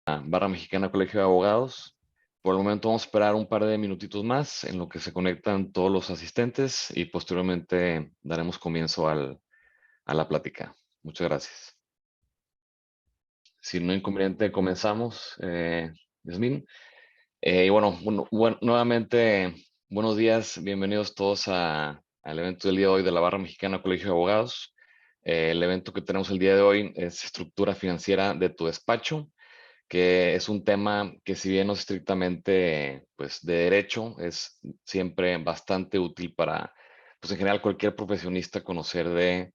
Barra Mexicana Colegio de Abogados. Por el momento vamos a esperar un par de minutitos más en lo que se conectan todos los asistentes y posteriormente daremos comienzo a la plática. Muchas gracias. Si no hay inconveniente, comenzamos, Yasmín. Y bueno, nuevamente, buenos días, bienvenidos todos al evento del día de hoy de la Barra Mexicana Colegio de Abogados. El evento que tenemos el día de hoy es estructura financiera de tu despacho, que es un tema que si bien no es estrictamente pues, de derecho, es siempre bastante útil para, pues en general, cualquier profesionista conocer de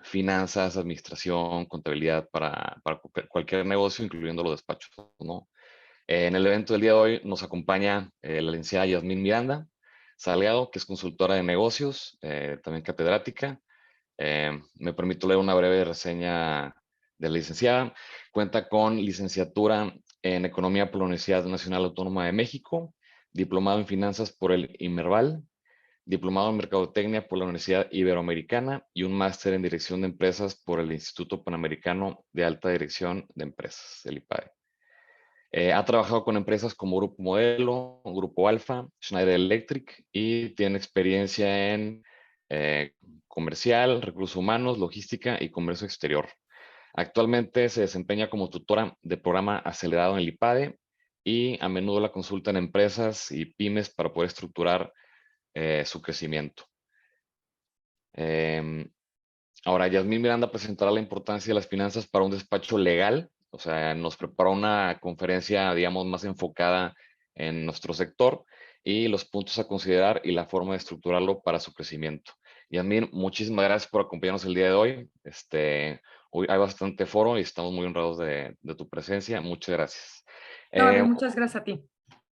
finanzas, administración, contabilidad para cualquier negocio, incluyendo los despachos, ¿no? En el evento del día de hoy nos acompaña la licenciada Yasmín Miranda Salgado, que es consultora de negocios, también catedrática. Me permito leer una breve reseña de la licenciada. Cuenta con licenciatura en Economía por la Universidad Nacional Autónoma de México, diplomado en Finanzas por el IMERVAL, diplomado en Mercadotecnia por la Universidad Iberoamericana y un máster en Dirección de Empresas por el Instituto Panamericano de Alta Dirección de Empresas, el IPADE. Ha trabajado con empresas como Grupo Modelo, Grupo Alfa, Schneider Electric y tiene experiencia en eh, comercial, recursos humanos, logística y comercio exterior. Actualmente se desempeña como tutora de programa acelerado en el IPADE y a menudo la consulta en empresas y pymes para poder estructurar su crecimiento. Em, Ahora, Yasmín Miranda presentará la importancia de las finanzas para un despacho legal, o sea, nos preparó una conferencia, digamos, más enfocada en nuestro sector y los puntos a considerar y la forma de estructurarlo para su crecimiento. Yasmín, muchísimas gracias por acompañarnos el día de hoy. Hoy hay bastante foro y estamos muy honrados de tu presencia. Muchas gracias. No, Eh, muchas gracias a ti.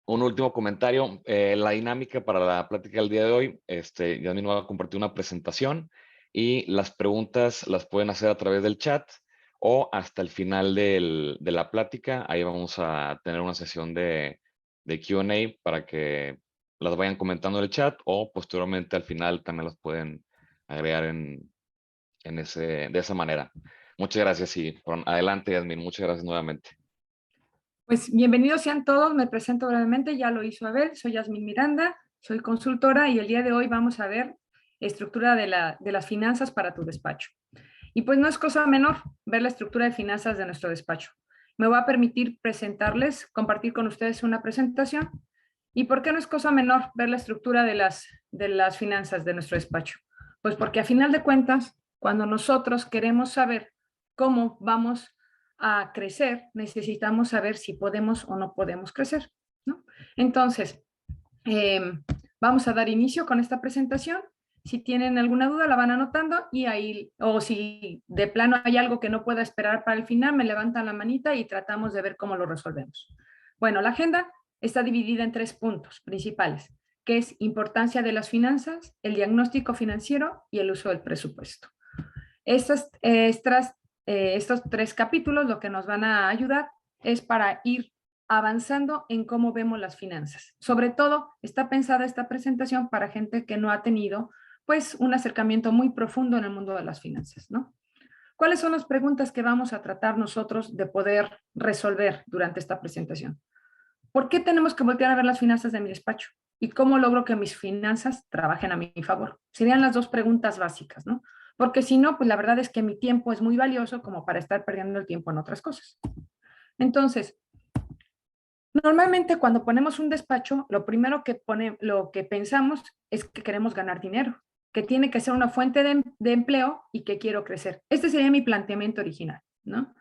un último comentario, la dinámica para la plática del día de hoy, Yasmin va a compartir una presentación y las preguntas las pueden hacer a través del chat o hasta el final de la plática. Ahí vamos a tener una sesión de Q&A para que las vayan comentando en el chat o posteriormente al final también las pueden agregar de esa manera. Muchas gracias y adelante, Yasmin, muchas gracias nuevamente. Pues bienvenidos sean todos, me presento brevemente, ya lo hizo Abel, soy Yasmín Miranda, soy consultora y el día de hoy vamos a ver estructura de las finanzas para tu despacho. Y pues no es cosa menor ver la estructura de finanzas de nuestro despacho. Me voy a permitir presentarles, compartir con ustedes una presentación. ¿Y por qué no es cosa menor ver la estructura de las finanzas de nuestro despacho? Pues porque a final de cuentas, cuando nosotros queremos saber cómo vamos a crecer, necesitamos saber si podemos o no podemos crecer, ¿no? Entonces, eh, vamos a dar inicio con esta presentación. Si tienen alguna duda, la van anotando y ahí, o si de plano hay algo que no pueda esperar para el final, me levantan la manita y tratamos de ver cómo lo resolvemos. Bueno, la agenda está dividida en 3 puntos principales, que es importancia de las finanzas, el diagnóstico financiero y el uso del presupuesto. Estos 3 capítulos lo que nos van a ayudar es para ir avanzando en cómo vemos las finanzas. Sobre todo, está pensada esta presentación para gente que no ha tenido pues un acercamiento muy profundo en el mundo de las finanzas, ¿no? ¿Cuáles son las preguntas que vamos a tratar nosotros de poder resolver durante esta presentación? ¿Por qué tenemos que voltear a ver las finanzas de mi despacho? ¿Y cómo logro que mis finanzas trabajen a mi favor? Serían las 2 preguntas básicas, ¿no? Porque si no, pues la verdad es que mi tiempo es muy valioso como para estar perdiendo el tiempo en otras cosas. Entonces, normalmente cuando ponemos un despacho, lo que pensamos es que queremos ganar dinero, que tiene que ser una fuente de empleo y que quiero crecer. Este sería mi planteamiento original, ¿no?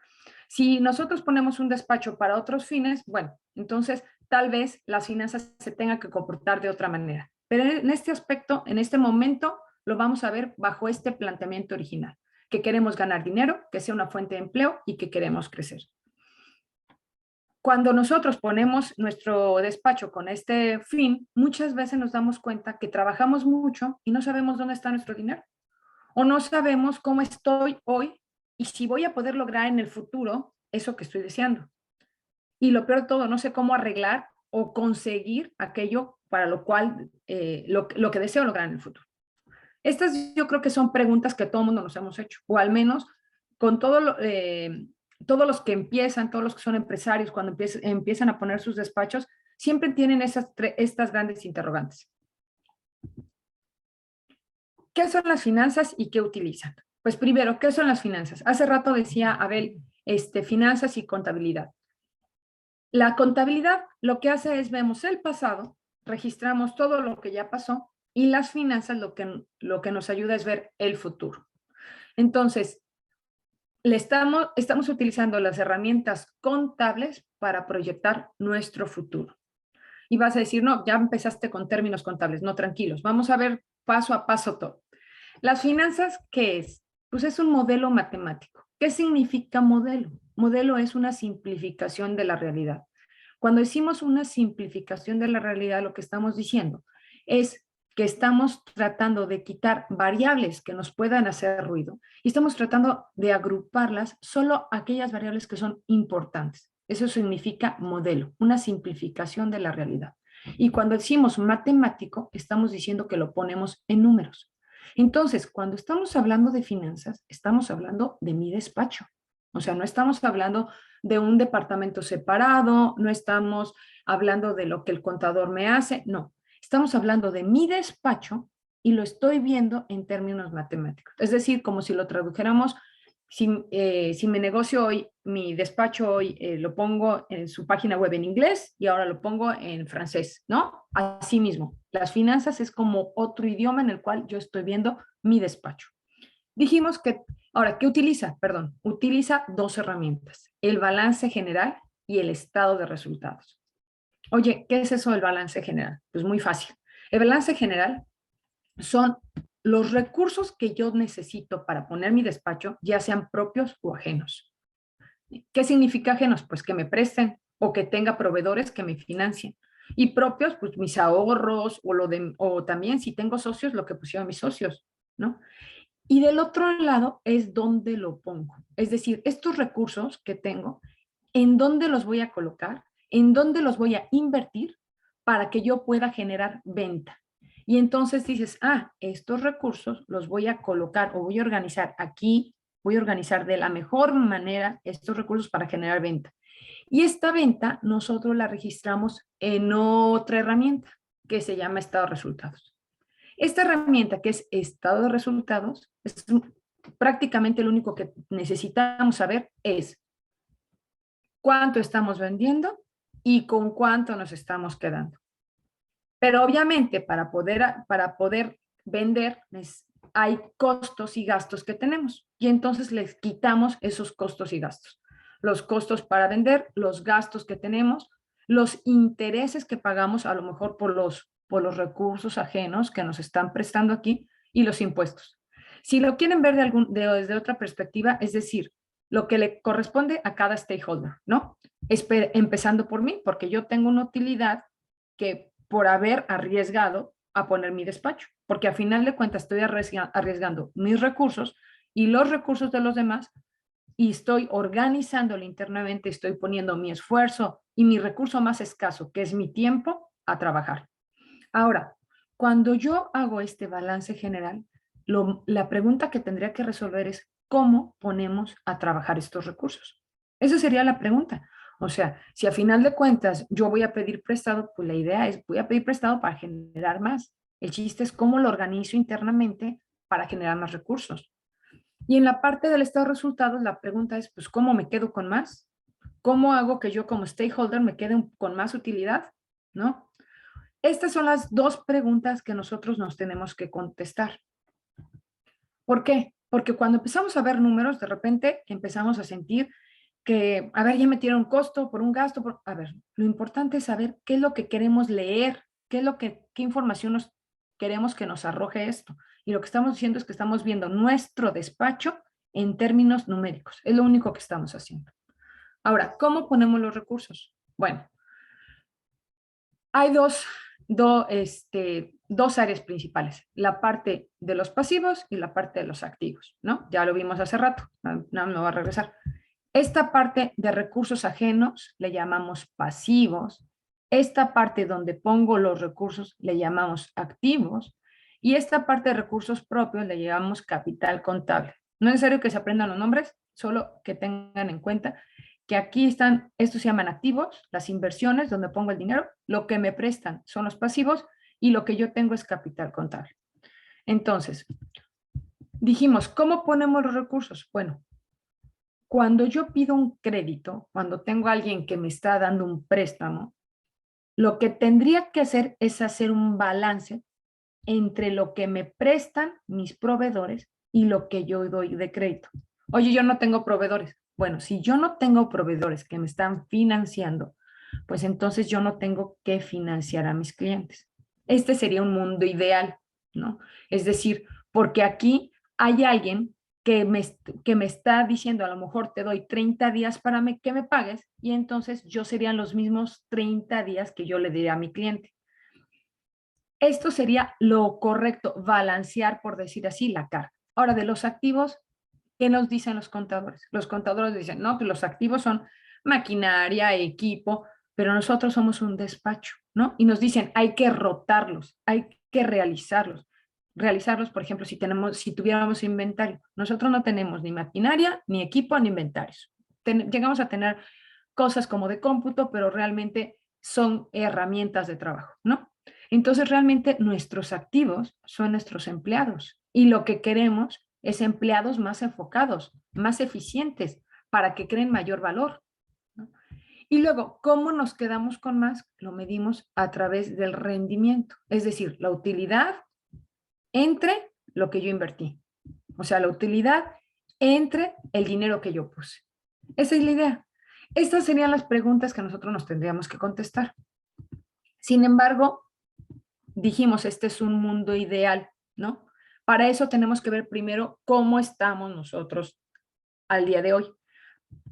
Si nosotros ponemos un despacho para otros fines, bueno, entonces tal vez las finanzas se tengan que comportar de otra manera. Pero en este aspecto, en este momento, lo vamos a ver bajo este planteamiento original, que queremos ganar dinero, que sea una fuente de empleo y que queremos crecer. Cuando nosotros ponemos nuestro despacho con este fin, muchas veces nos damos cuenta que trabajamos mucho y no sabemos dónde está nuestro dinero o no sabemos cómo estoy hoy y si voy a poder lograr en el futuro eso que estoy deseando. Y lo peor de todo, no sé cómo arreglar o conseguir aquello para lo cual lo que deseo lograr en el futuro. Estas yo creo que son preguntas que todo el mundo nos hemos hecho, o al menos con todo todos los que empiezan, todos los que son empresarios, cuando empiezan a poner sus despachos, siempre tienen estas grandes interrogantes. ¿Qué son las finanzas y qué utilizan? Pues primero, ¿qué son las finanzas? Hace rato decía Abel, finanzas y contabilidad. La contabilidad lo que hace es vemos el pasado, registramos todo lo que ya pasó y las finanzas lo que nos ayuda es ver el futuro. Entonces, estamos utilizando las herramientas contables para proyectar nuestro futuro. Y vas a decir, no, ya empezaste con términos contables. No, tranquilos, vamos a ver paso a paso todo. Las finanzas, ¿qué es? Pues es un modelo matemático. ¿Qué significa modelo? Modelo es una simplificación de la realidad. Cuando decimos una simplificación de la realidad, lo que estamos diciendo es que estamos tratando de quitar variables que nos puedan hacer ruido y estamos tratando de agruparlas solo aquellas variables que son importantes. Eso significa modelo, una simplificación de la realidad. Y cuando decimos matemático, estamos diciendo que lo ponemos en números. Entonces, cuando estamos hablando de finanzas, estamos hablando de mi despacho. O sea, no estamos hablando de un departamento separado, no estamos hablando de lo que el contador me hace, no. Estamos hablando de mi despacho y lo estoy viendo en términos matemáticos. Es decir, como si lo tradujéramos, si mi negocio hoy, mi despacho hoy lo pongo en su página web en inglés y ahora lo pongo en francés, ¿no? Así mismo, las finanzas es como otro idioma en el cual yo estoy viendo mi despacho. Dijimos que, ahora, ¿qué utiliza? Perdón, utiliza dos herramientas, el balance general y el estado de resultados. Oye, ¿qué es eso del balance general? Pues muy fácil. El balance general son los recursos que yo necesito para poner mi despacho, ya sean propios o ajenos. ¿Qué significa ajenos? Pues que me presten o que tenga proveedores que me financien. Y propios, pues mis ahorros o también si tengo socios, lo que pusieron mis socios, ¿no? Y del otro lado es dónde lo pongo. Es decir, estos recursos que tengo, ¿en dónde los voy a colocar? ¿En dónde los voy a invertir para que yo pueda generar venta? Y entonces dices, estos recursos los voy a colocar o voy a organizar aquí, voy a organizar de la mejor manera estos recursos para generar venta. Y esta venta nosotros la registramos en otra herramienta que se llama estado de resultados. Esta herramienta que es estado de resultados, es prácticamente lo único que necesitamos saber es cuánto estamos vendiendo y con cuánto nos estamos quedando. Pero obviamente para poder vender hay costos y gastos que tenemos y entonces les quitamos esos costos y gastos. Los costos para vender, los gastos que tenemos, los intereses que pagamos a lo mejor por los recursos ajenos que nos están prestando aquí y los impuestos. Si lo quieren ver desde otra perspectiva, es decir, lo que le corresponde a cada stakeholder, ¿no? Empezando por mí, porque yo tengo una utilidad que por haber arriesgado a poner mi despacho, porque a final de cuentas estoy arriesgando mis recursos y los recursos de los demás y estoy organizándolo internamente, estoy poniendo mi esfuerzo y mi recurso más escaso, que es mi tiempo, a trabajar. Ahora, cuando yo hago este balance general, la pregunta que tendría que resolver es ¿cómo ponemos a trabajar estos recursos? Esa sería la pregunta. O sea, si a final de cuentas yo voy a pedir prestado, pues la idea es voy a pedir prestado para generar más. El chiste es cómo lo organizo internamente para generar más recursos. Y en la parte del estado de resultados, la pregunta es, pues, ¿cómo me quedo con más? ¿Cómo hago que yo como stakeholder me quede con más utilidad? ¿No? Estas son las dos preguntas que nosotros nos tenemos que contestar. ¿Por qué? Porque cuando empezamos a ver números, de repente empezamos a sentir que, a ver, ya metieron un costo por un gasto. A ver, lo importante es saber qué es lo que queremos leer, qué información nos queremos que nos arroje esto. Y lo que estamos diciendo es que estamos viendo nuestro despacho en términos numéricos. Es lo único que estamos haciendo. Ahora, ¿cómo ponemos los recursos? Bueno, hay dos áreas principales, la parte de los pasivos y la parte de los activos, ¿no? Ya lo vimos hace rato, no me voy a regresar. Esta parte de recursos ajenos le llamamos pasivos, esta parte donde pongo los recursos le llamamos activos y esta parte de recursos propios le llamamos capital contable. No es necesario que se aprendan los nombres, Solo que tengan en cuenta que aquí están, estos se llaman activos, las inversiones, donde pongo el dinero, lo que me prestan son los pasivos y lo que yo tengo es capital contable. Entonces, dijimos, ¿cómo ponemos los recursos? Bueno, cuando yo pido un crédito, cuando tengo a alguien que me está dando un préstamo, lo que tendría que hacer es hacer un balance entre lo que me prestan mis proveedores y lo que yo doy de crédito. Oye, yo no tengo proveedores. Bueno, si yo no tengo proveedores que me están financiando, pues entonces yo no tengo que financiar a mis clientes. Este sería un mundo ideal, ¿no? Es decir, porque aquí hay alguien que me está diciendo, a lo mejor te doy 30 días para que me pagues y entonces yo serían los mismos 30 días que yo le diría a mi cliente. Esto sería lo correcto, balancear, por decir así, la carga. Ahora, de los activos, ¿qué nos dicen los contadores? Los contadores dicen, no, que los activos son maquinaria, equipo, pero nosotros somos un despacho, ¿no? Y nos dicen, hay que rotarlos, hay que realizarlos. Realizarlos, por ejemplo, si tuviéramos inventario. Nosotros no tenemos ni maquinaria, ni equipo, ni inventarios. Llegamos a tener cosas como de cómputo, pero realmente son herramientas de trabajo, ¿no? Entonces, realmente nuestros activos son nuestros empleados y lo que queremos es empleados más enfocados, más eficientes, para que creen mayor valor, ¿no? Y luego, ¿cómo nos quedamos con más? Lo medimos a través del rendimiento, es decir, la utilidad entre lo que yo invertí. O sea, la utilidad entre el dinero que yo puse. Esa es la idea. Estas serían las preguntas que nosotros nos tendríamos que contestar. Sin embargo, dijimos, este es un mundo ideal, ¿no? Para eso tenemos que ver primero cómo estamos nosotros al día de hoy.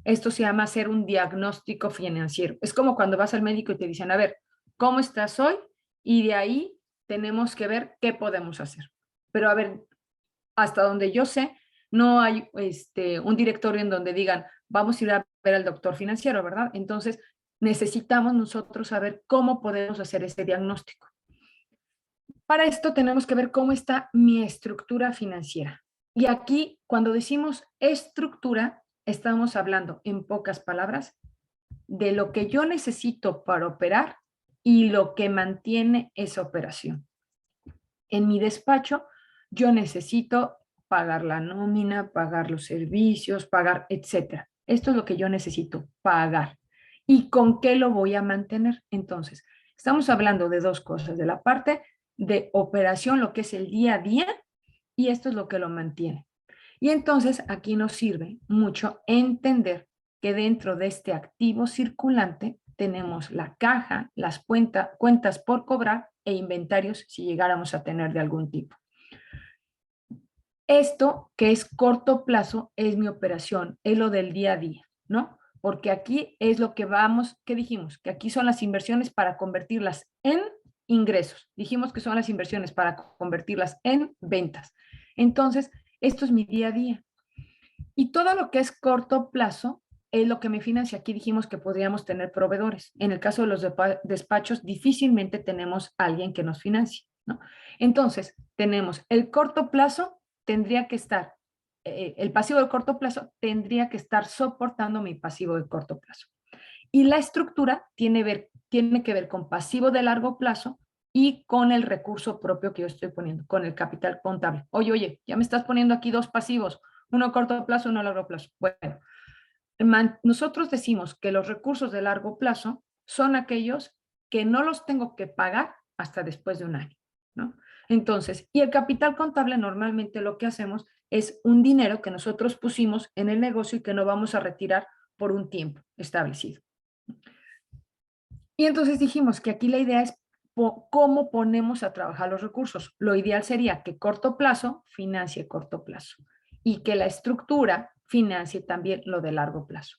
Esto se llama hacer un diagnóstico financiero. Es como cuando vas al médico y te dicen, a ver, ¿cómo estás hoy? Y de ahí tenemos que ver qué podemos hacer. Pero a ver, hasta donde yo sé, no hay un directorio en donde digan, vamos a ir a ver al doctor financiero, ¿verdad? Entonces, necesitamos nosotros saber cómo podemos hacer ese diagnóstico. Para esto tenemos que ver cómo está mi estructura financiera. Y aquí, cuando decimos estructura, estamos hablando, en pocas palabras, de lo que yo necesito para operar y lo que mantiene esa operación. En mi despacho, yo necesito pagar la nómina, pagar los servicios, pagar, etcétera. Esto es lo que yo necesito pagar. ¿Y con qué lo voy a mantener? Entonces, estamos hablando de dos cosas, de la parte de operación, lo que es el día a día, y esto es lo que lo mantiene. Y entonces aquí nos sirve mucho entender que dentro de este activo circulante tenemos la caja, las cuentas por cobrar e inventarios si llegáramos a tener de algún tipo. Esto que es corto plazo es mi operación, es lo del día a día, ¿no? Porque aquí es lo que vamos, ¿qué dijimos? Que aquí son las inversiones para convertirlas en ingresos. Dijimos que son las inversiones para convertirlas en ventas. Entonces, esto es mi día a día. Y todo lo que es corto plazo es lo que me financia. Aquí dijimos que podríamos tener proveedores. En el caso de los despachos, difícilmente tenemos a alguien que nos financie, ¿no? Entonces, tenemos el corto plazo, tendría que estar, el pasivo de corto plazo tendría que estar soportando mi pasivo de corto plazo. Y la estructura tiene que ver con pasivo de largo plazo y con el recurso propio que yo estoy poniendo, con el capital contable. Oye, ya me estás poniendo aquí dos pasivos, uno a corto plazo, uno a largo plazo. Bueno, nosotros decimos que los recursos de largo plazo son aquellos que no los tengo que pagar hasta después de un año, ¿no? Entonces, y el capital contable normalmente lo que hacemos es un dinero que nosotros pusimos en el negocio y que no vamos a retirar por un tiempo establecido. Y entonces dijimos que aquí la idea es cómo ponemos a trabajar los recursos. Lo ideal sería que corto plazo financie corto plazo y que la estructura financie también lo de largo plazo.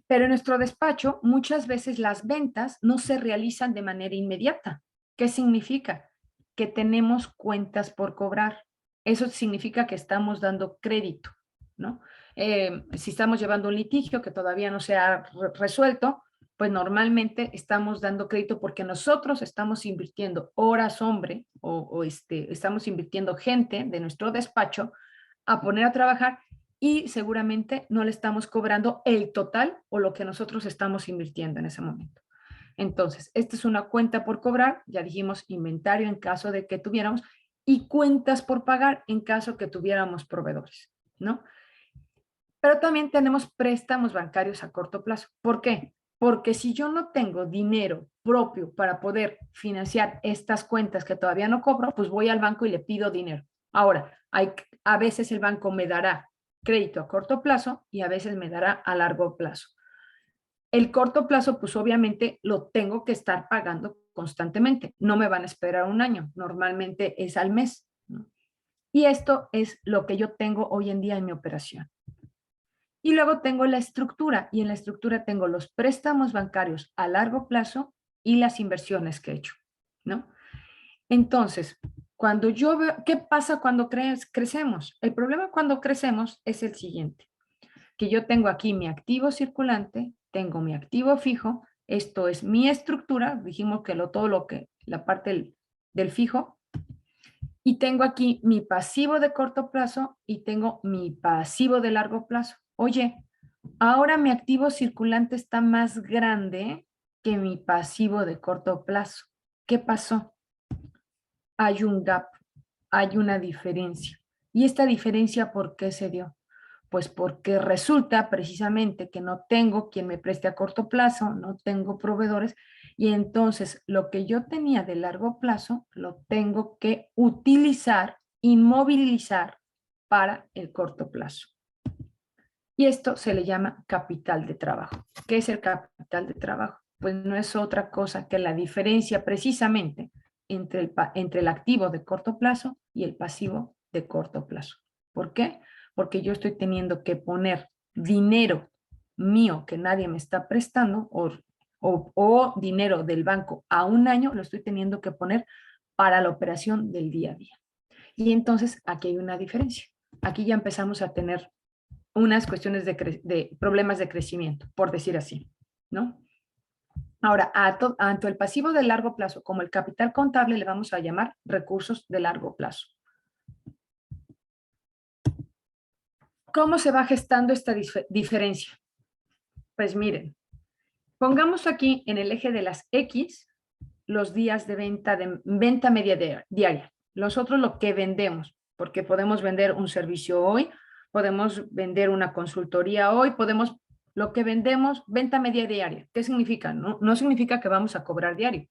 Pero en nuestro despacho muchas veces las ventas no se realizan de manera inmediata. ¿Qué significa? Que tenemos cuentas por cobrar. Eso significa que estamos dando crédito, ¿no? Si estamos llevando un litigio que todavía no se ha resuelto, pues normalmente estamos dando crédito porque nosotros estamos invirtiendo horas hombre estamos invirtiendo gente de nuestro despacho a poner a trabajar y seguramente no le estamos cobrando el total o lo que nosotros estamos invirtiendo en ese momento. Entonces, esta es una cuenta por cobrar, ya dijimos inventario en caso de que tuviéramos, y cuentas por pagar en caso que tuviéramos proveedores, ¿no? Pero también tenemos préstamos bancarios a corto plazo. ¿Por qué? Porque si yo no tengo dinero propio para poder financiar estas cuentas que todavía no cobro, pues voy al banco y le pido dinero. Ahora, a veces el banco me dará crédito a corto plazo y a veces me dará a largo plazo. El corto plazo, pues obviamente lo tengo que estar pagando constantemente. No me van a esperar un año, normalmente es al mes, ¿no? Y esto es lo que yo tengo hoy en día en mi operación. Y luego tengo la estructura, y en la estructura tengo los préstamos bancarios a largo plazo y las inversiones que he hecho, ¿no? Entonces, cuando yo veo, ¿qué pasa cuando crecemos? El problema cuando crecemos es el siguiente, que yo tengo aquí mi activo circulante, tengo mi activo fijo, esto es mi estructura, dijimos que todo lo que, la parte del fijo, y tengo aquí mi pasivo de corto plazo y tengo mi pasivo de largo plazo. Oye, ahora mi activo circulante está más grande que mi pasivo de corto plazo. ¿Qué pasó? Hay un gap, hay una diferencia. ¿Y esta diferencia por qué se dio? Pues porque resulta precisamente que no tengo quien me preste a corto plazo, no tengo proveedores, y entonces lo que yo tenía de largo plazo lo tengo que utilizar, inmovilizar para el corto plazo. Y esto se le llama capital de trabajo. ¿Qué es el capital de trabajo? Pues no es otra cosa que la diferencia precisamente entre el activo de corto plazo y el pasivo de corto plazo. ¿Por qué? Porque yo estoy teniendo que poner dinero mío que nadie me está prestando o dinero del banco a un año, lo estoy teniendo que poner para la operación del día a día. Y entonces aquí hay una diferencia. Aquí ya empezamos a tener unas cuestiones de problemas de crecimiento, por decir así, ¿no? Ahora, tanto el pasivo de largo plazo como el capital contable le vamos a llamar recursos de largo plazo. ¿Cómo se va gestando esta diferencia? Pues miren, pongamos aquí en el eje de las X los días de venta media diaria. Los otros lo que vendemos, porque podemos vender un servicio hoy, podemos vender una consultoría hoy, podemos, lo que vendemos, venta media diaria. ¿Qué significa? No significa que vamos a cobrar diario.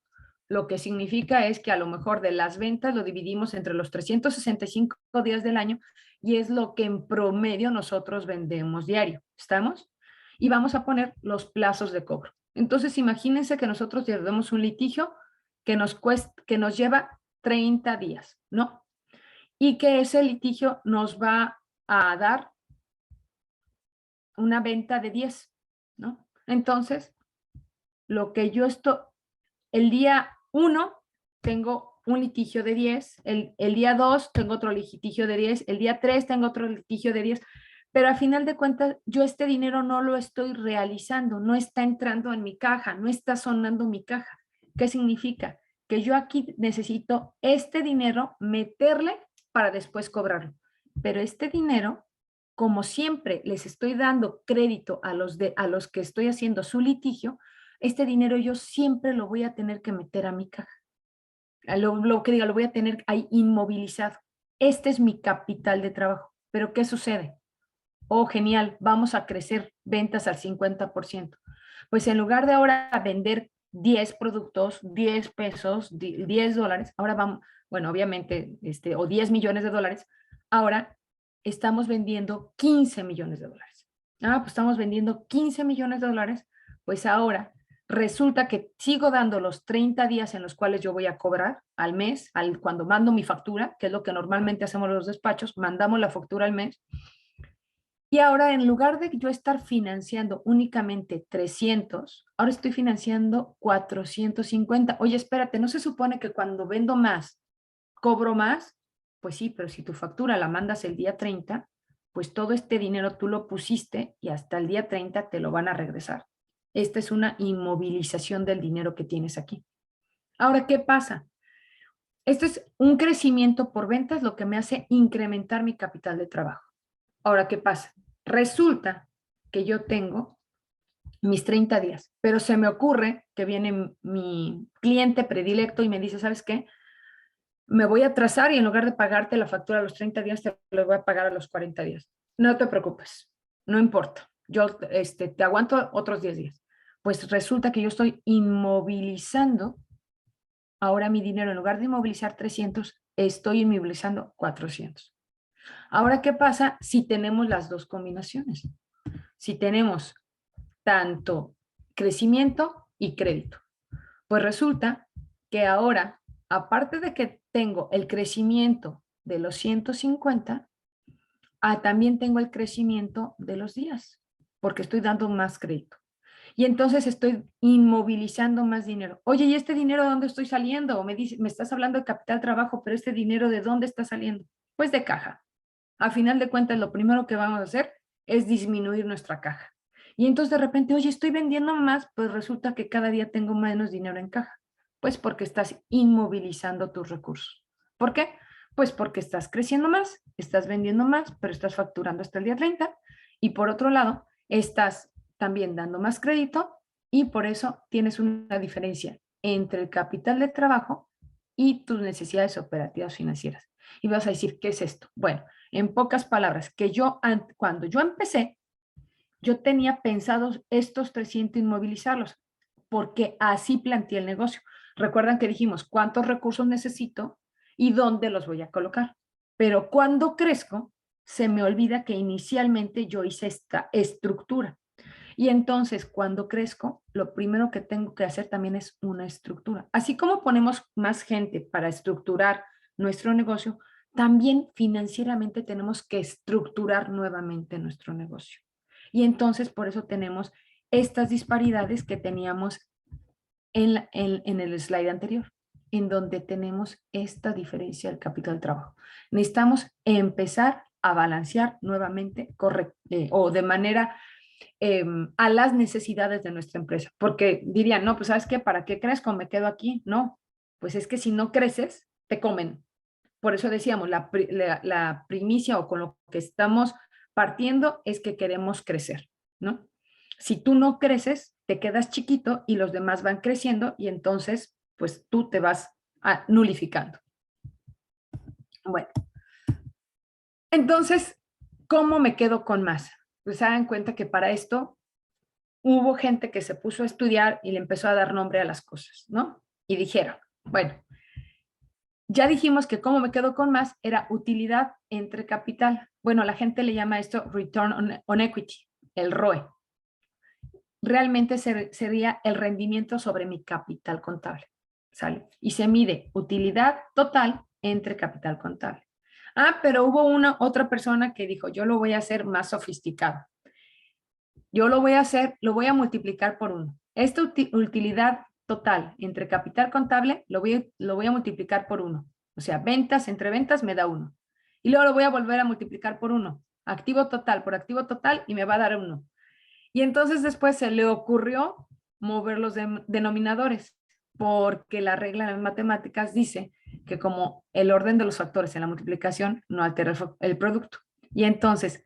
Lo que significa es que a lo mejor de las ventas lo dividimos entre los 365 días del año y es lo que en promedio nosotros vendemos diario. ¿Estamos? Y vamos a poner los plazos de cobro. Entonces, imagínense que nosotros llevamos un litigio que nos lleva 30 días, ¿no? Y que ese litigio nos va a dar una venta de 10, ¿no? Entonces, lo que yo estoy, el día 1 tengo un litigio de 10, el día 2 tengo otro litigio de 10, el día 3 tengo otro litigio de 10, pero a final de cuentas yo este dinero no lo estoy realizando, no está entrando en mi caja, no está sonando mi caja. ¿Qué significa? Que yo aquí necesito este dinero meterle para después cobrarlo. Pero este dinero, como siempre les estoy dando crédito a los que estoy haciendo su litigio, este dinero yo siempre lo voy a tener que meter a mi caja. Lo que diga, lo voy a tener ahí inmovilizado. Este es mi capital de trabajo. Pero ¿qué sucede? Oh, genial, vamos a crecer ventas al 50%. Pues en lugar de ahora vender 10 productos, 10 pesos, 10 dólares, ahora vamos, bueno, obviamente, o 10 millones de dólares, ahora estamos vendiendo 15 millones de dólares. Ah, pues estamos vendiendo 15 millones de dólares, pues ahora resulta que sigo dando los 30 días en los cuales yo voy a cobrar al mes, cuando mando mi factura, que es lo que normalmente hacemos los despachos, mandamos la factura al mes. Y ahora, en lugar de yo estar financiando únicamente 300, ahora estoy financiando 450. Oye, espérate, ¿no se supone que cuando vendo más, cobro más? Pues sí, pero si tu factura la mandas el día 30, pues todo este dinero tú lo pusiste y hasta el día 30 te lo van a regresar. Esta es una inmovilización del dinero que tienes aquí. Ahora, ¿qué pasa? Esto es un crecimiento por ventas, lo que me hace incrementar mi capital de trabajo. Ahora, ¿qué pasa? Resulta que yo tengo mis 30 días, pero se me ocurre que viene mi cliente predilecto y me dice, ¿sabes qué? Me voy a atrasar y en lugar de pagarte la factura a los 30 días, te lo voy a pagar a los 40 días. No te preocupes, no importa. Yo te aguanto otros 10 días. Pues resulta que yo estoy inmovilizando ahora mi dinero. En lugar de inmovilizar 300, estoy inmovilizando 400. Ahora, ¿qué pasa si tenemos las dos combinaciones? Si tenemos tanto crecimiento y crédito. Pues resulta que ahora, aparte de que tengo el crecimiento de los 150, también tengo el crecimiento de los días, porque estoy dando más crédito. Y entonces estoy inmovilizando más dinero. Oye, ¿y este dinero de dónde estoy saliendo? O me estás hablando de capital trabajo, pero este dinero ¿de dónde está saliendo? Pues de caja. A final de cuentas, lo primero que vamos a hacer es disminuir nuestra caja. Y entonces de repente, oye, estoy vendiendo más, pues resulta que cada día tengo menos dinero en caja. Pues porque estás inmovilizando tus recursos. ¿Por qué? Pues porque estás creciendo más, estás vendiendo más, pero estás facturando hasta el día 30. Y por otro lado, estás también dando más crédito y por eso tienes una diferencia entre el capital de trabajo y tus necesidades operativas financieras. Y vas a decir, ¿qué es esto? Bueno, en pocas palabras, que cuando yo empecé, yo tenía pensados estos 300 inmovilizarlos, porque así planteé el negocio. Recuerdan que dijimos cuántos recursos necesito y dónde los voy a colocar. Pero cuando crezco, se me olvida que inicialmente yo hice esta estructura. Y entonces, cuando crezco, lo primero que tengo que hacer también es una estructura. Así como ponemos más gente para estructurar nuestro negocio, también financieramente tenemos que estructurar nuevamente nuestro negocio. Y entonces, por eso tenemos estas disparidades que teníamos en el slide anterior, en donde tenemos esta diferencia del capital de trabajo. Necesitamos empezar a balancear nuevamente o de manera a las necesidades de nuestra empresa. Porque dirían, no, pues ¿sabes qué? ¿Para qué crezco? ¿Me quedo aquí? No, pues es que si no creces, te comen. Por eso decíamos, la primicia o con lo que estamos partiendo es que queremos crecer, ¿no? Si tú no creces, te quedas chiquito y los demás van creciendo y entonces, pues tú te vas nulificando. Bueno, entonces, ¿cómo me quedo con más? Pues se dan cuenta que para esto hubo gente que se puso a estudiar y le empezó a dar nombre a las cosas, ¿no? Y dijeron, bueno, ya dijimos que cómo me quedo con más era utilidad entre capital. Bueno, la gente le llama esto Return on Equity, el ROE. Realmente sería el rendimiento sobre mi capital contable, ¿sale? Y se mide utilidad total entre capital contable. Pero hubo otra persona que dijo, yo lo voy a hacer más sofisticado. Yo lo voy a multiplicar por 1. Esta utilidad total entre capital contable lo voy a multiplicar por 1. O sea, ventas entre ventas me da 1. Y luego lo voy a volver a multiplicar por 1. Activo total por activo total y me va a dar 1. Y entonces después se le ocurrió mover los denominadores, porque la regla de matemáticas dice que como el orden de los factores en la multiplicación no altera el producto. Y entonces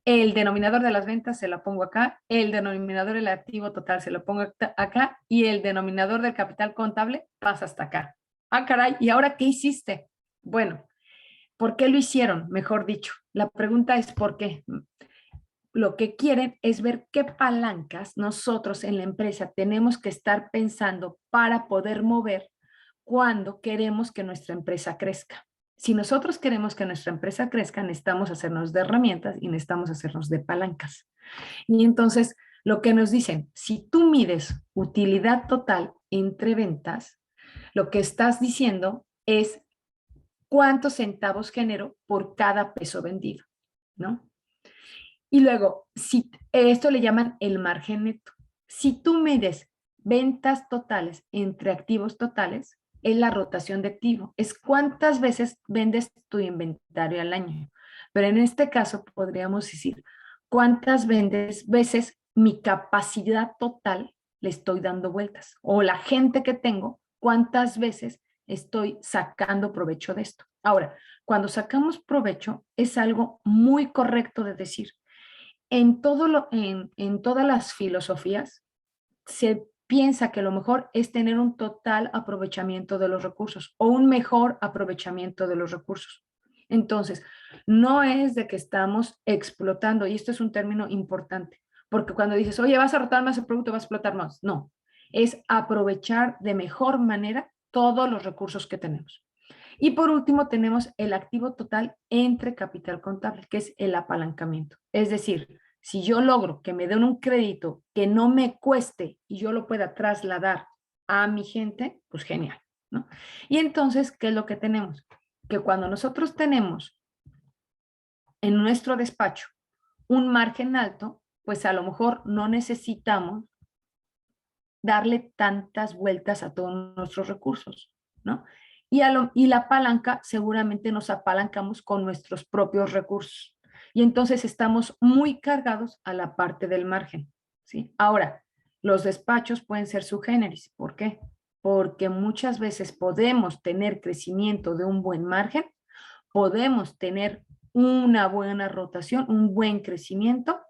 el denominador de las ventas se lo pongo acá, el denominador del activo total se lo pongo acá y el denominador del capital contable pasa hasta acá. Caray, ¿y ahora qué hiciste? Bueno, ¿por qué lo hicieron? Mejor dicho, la pregunta es ¿por qué? Lo que quieren es ver qué palancas nosotros en la empresa tenemos que estar pensando para poder mover cuando queremos que nuestra empresa crezca. Si nosotros queremos que nuestra empresa crezca, necesitamos hacernos de herramientas y necesitamos hacernos de palancas. Y entonces, lo que nos dicen, si tú mides utilidad total entre ventas, lo que estás diciendo es cuántos centavos genero por cada peso vendido, ¿no? Y luego, si esto le llaman el margen neto. Si tú mides ventas totales entre activos totales, es la rotación de activo, es cuántas veces vendes tu inventario al año. Pero en este caso podríamos decir cuántas veces mi capacidad total le estoy dando vueltas. O la gente que tengo, cuántas veces estoy sacando provecho de esto. Ahora, cuando sacamos provecho, es algo muy correcto de decir. En todas las filosofías se piensa que lo mejor es tener un total aprovechamiento de los recursos o un mejor aprovechamiento de los recursos. Entonces, no es de que estamos explotando, y esto es un término importante, porque cuando dices, oye, vas a rotar más el producto, vas a explotar más. No, es aprovechar de mejor manera todos los recursos que tenemos. Y por último, tenemos el activo total entre capital contable, que es el apalancamiento. Es decir, si yo logro que me den un crédito que no me cueste y yo lo pueda trasladar a mi gente, pues genial, ¿no? Y entonces, ¿qué es lo que tenemos? Que cuando nosotros tenemos en nuestro despacho un margen alto, pues a lo mejor no necesitamos darle tantas vueltas a todos nuestros recursos, ¿no? Y la palanca, seguramente nos apalancamos con nuestros propios recursos. Y entonces estamos muy cargados a la parte del margen, ¿sí? Ahora, los despachos pueden ser sui generis. ¿Por qué? Porque muchas veces podemos tener crecimiento de un buen margen, podemos tener una buena rotación, un buen crecimiento,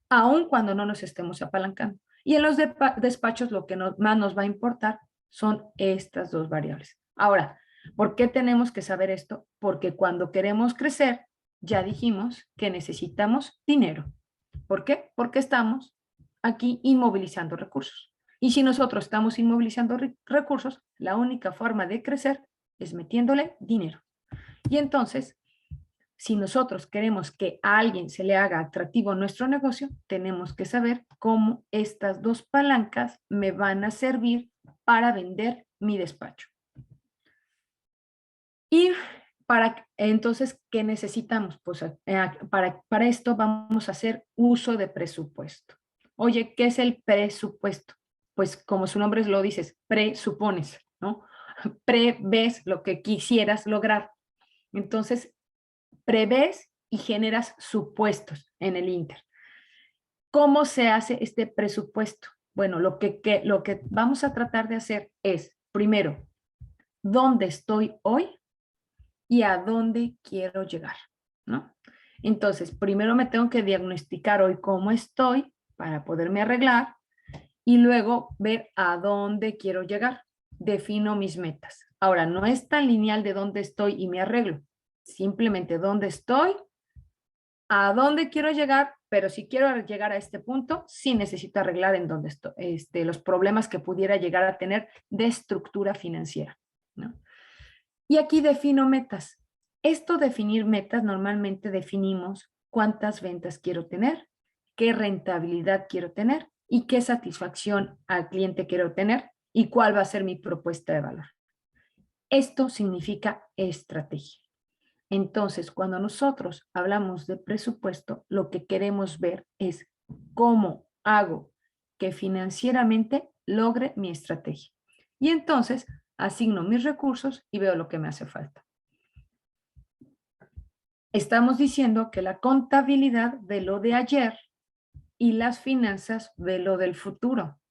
aun cuando no nos estemos apalancando. Y en los despachos lo que más nos va a importar son estas dos variables. Ahora, ¿por qué tenemos que saber esto? Porque cuando queremos crecer, ya dijimos que necesitamos dinero. ¿Por qué? Porque estamos aquí inmovilizando recursos. Y si nosotros estamos inmovilizando recursos, la única forma de crecer es metiéndole dinero. Y entonces, si nosotros queremos que a alguien se le haga atractivo nuestro negocio, tenemos que saber cómo estas dos palancas me van a servir para vender mi despacho. Y entonces, ¿qué necesitamos? Pues para esto vamos a hacer uso de presupuesto. Oye, ¿qué es el presupuesto? Pues como su nombre lo dice, presupones, ¿no? Prevés lo que quisieras lograr. Entonces, prevés y generas supuestos en el Inter. ¿Cómo se hace este presupuesto? Bueno, lo que vamos a tratar de hacer es, primero, ¿dónde estoy hoy y a dónde quiero llegar? ¿No? Entonces, primero me tengo que diagnosticar hoy cómo estoy para poderme arreglar y luego ver a dónde quiero llegar. Defino mis metas. Ahora, no es tan lineal de dónde estoy y me arreglo. Simplemente dónde estoy, a dónde quiero llegar, pero si quiero llegar a este punto, sí necesito arreglar en dónde estoy, los problemas que pudiera llegar a tener de estructura financiera, ¿no? Y aquí defino metas. Esto definir metas, normalmente definimos cuántas ventas quiero tener, qué rentabilidad quiero tener y qué satisfacción al cliente quiero tener y cuál va a ser mi propuesta de valor. Esto significa estrategia. Entonces, cuando nosotros hablamos de presupuesto, lo que queremos ver es cómo hago que financieramente logre mi estrategia. Y entonces asigno mis recursos y veo lo que me hace falta. Estamos diciendo que la contabilidad ve lo de ayer y las finanzas ve lo del futuro.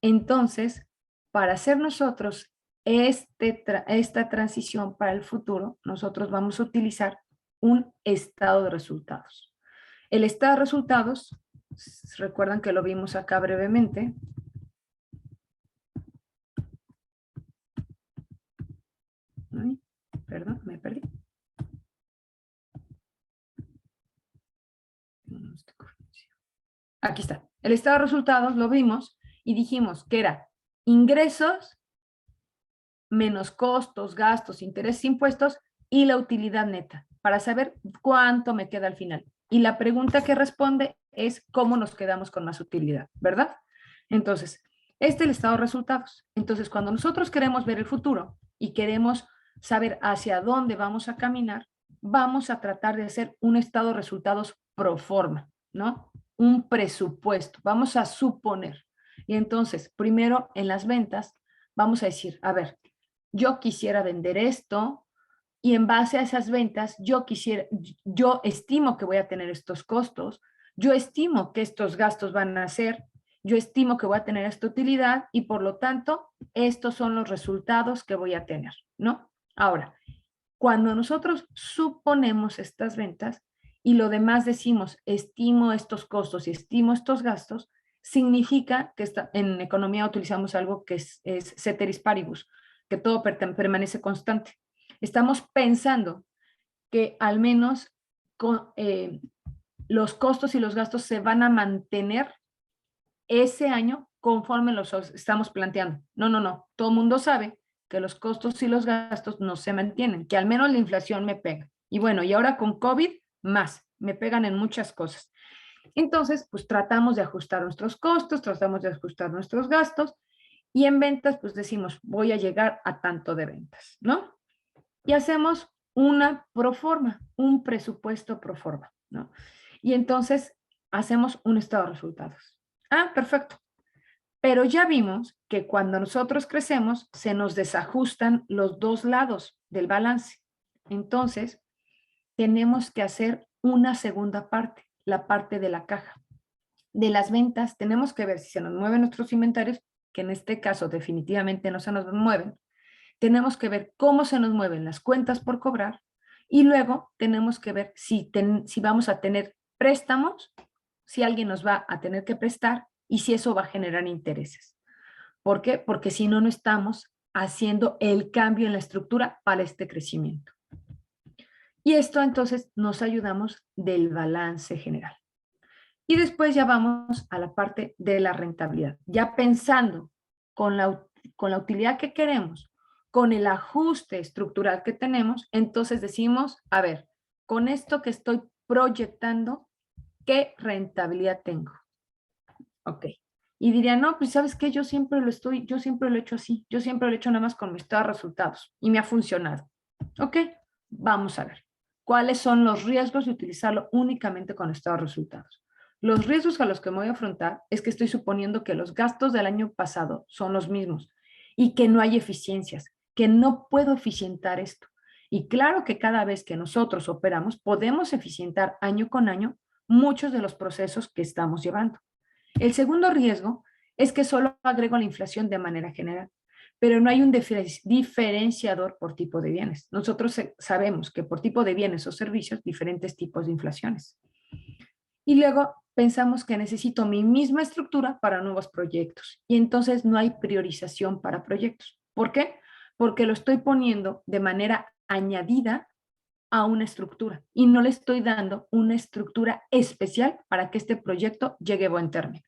Entonces, para hacer nosotros esta transición para el futuro, nosotros vamos a utilizar un estado de resultados. El estado de resultados, recuerdan que lo vimos acá brevemente. Ay, perdón, me perdí. Aquí está. El estado de resultados lo vimos y dijimos que era ingresos menos costos, gastos, intereses, impuestos y la utilidad neta, para saber cuánto me queda al final. Y la pregunta que responde es cómo nos quedamos con más utilidad, ¿verdad? Entonces, este es el estado de resultados. Entonces, cuando nosotros queremos ver el futuro y queremos saber hacia dónde vamos a caminar, vamos a tratar de hacer un estado de resultados pro forma, ¿no? Un presupuesto. Vamos a suponer. Y entonces, primero en las ventas, vamos a decir, a ver, yo quisiera vender esto y en base a esas ventas yo estimo que voy a tener estos costos, yo estimo que estos gastos van a ser, yo estimo que voy a tener esta utilidad y por lo tanto, estos son los resultados que voy a tener, ¿no? Ahora, cuando nosotros suponemos estas ventas y lo demás decimos, estimo estos costos y estimo estos gastos, significa que en economía utilizamos algo que es ceteris paribus, que todo permanece constante. Estamos pensando que al menos los costos y los gastos se van a mantener ese año conforme los estamos planteando. No, no, no. Todo el mundo sabe que los costos y los gastos no se mantienen, que al menos la inflación me pega. Y bueno, y ahora con COVID, más, me pegan en muchas cosas. Entonces, pues tratamos de ajustar nuestros costos, tratamos de ajustar nuestros gastos y en ventas, pues decimos, voy a llegar a tanto de ventas, ¿no? Y hacemos una proforma, un presupuesto proforma, ¿no? Y entonces hacemos un estado de resultados. Ah, perfecto. Pero ya vimos que cuando nosotros crecemos, se nos desajustan los dos lados del balance. Entonces, tenemos que hacer una segunda parte, la parte de la caja. De las ventas, tenemos que ver si se nos mueven nuestros inventarios, que en este caso definitivamente no se nos mueven. Tenemos que ver cómo se nos mueven las cuentas por cobrar y luego tenemos que ver si vamos a tener préstamos, si alguien nos va a tener que prestar y si eso va a generar intereses. ¿Por qué? Porque si no, no estamos haciendo el cambio en la estructura para este crecimiento. Y esto entonces nos ayudamos del balance general. Y después ya vamos a la parte de la rentabilidad. Ya pensando con la utilidad que queremos, con el ajuste estructural que tenemos, entonces decimos, a ver, con esto que estoy proyectando, ¿qué rentabilidad tengo? Ok. Y dirían, no, pues sabes qué, yo siempre lo he hecho así, yo siempre lo he hecho nada más con mis estados de resultados y me ha funcionado. Ok, vamos a ver. ¿Cuáles son los riesgos de utilizarlo únicamente con estados de resultados? Los riesgos a los que me voy a afrontar es que estoy suponiendo que los gastos del año pasado son los mismos y que no hay eficiencias, que no puedo eficientar esto. Y claro que cada vez que nosotros operamos, podemos eficientar año con año muchos de los procesos que estamos llevando. El segundo riesgo es que solo agrego la inflación de manera general, pero no hay un diferenciador por tipo de bienes. Nosotros sabemos que por tipo de bienes o servicios, diferentes tipos de inflaciones. Y luego pensamos que necesito mi misma estructura para nuevos proyectos y entonces no hay priorización para proyectos. ¿Por qué? Porque lo estoy poniendo de manera añadida a una estructura y no le estoy dando una estructura especial para que este proyecto llegue a buen término.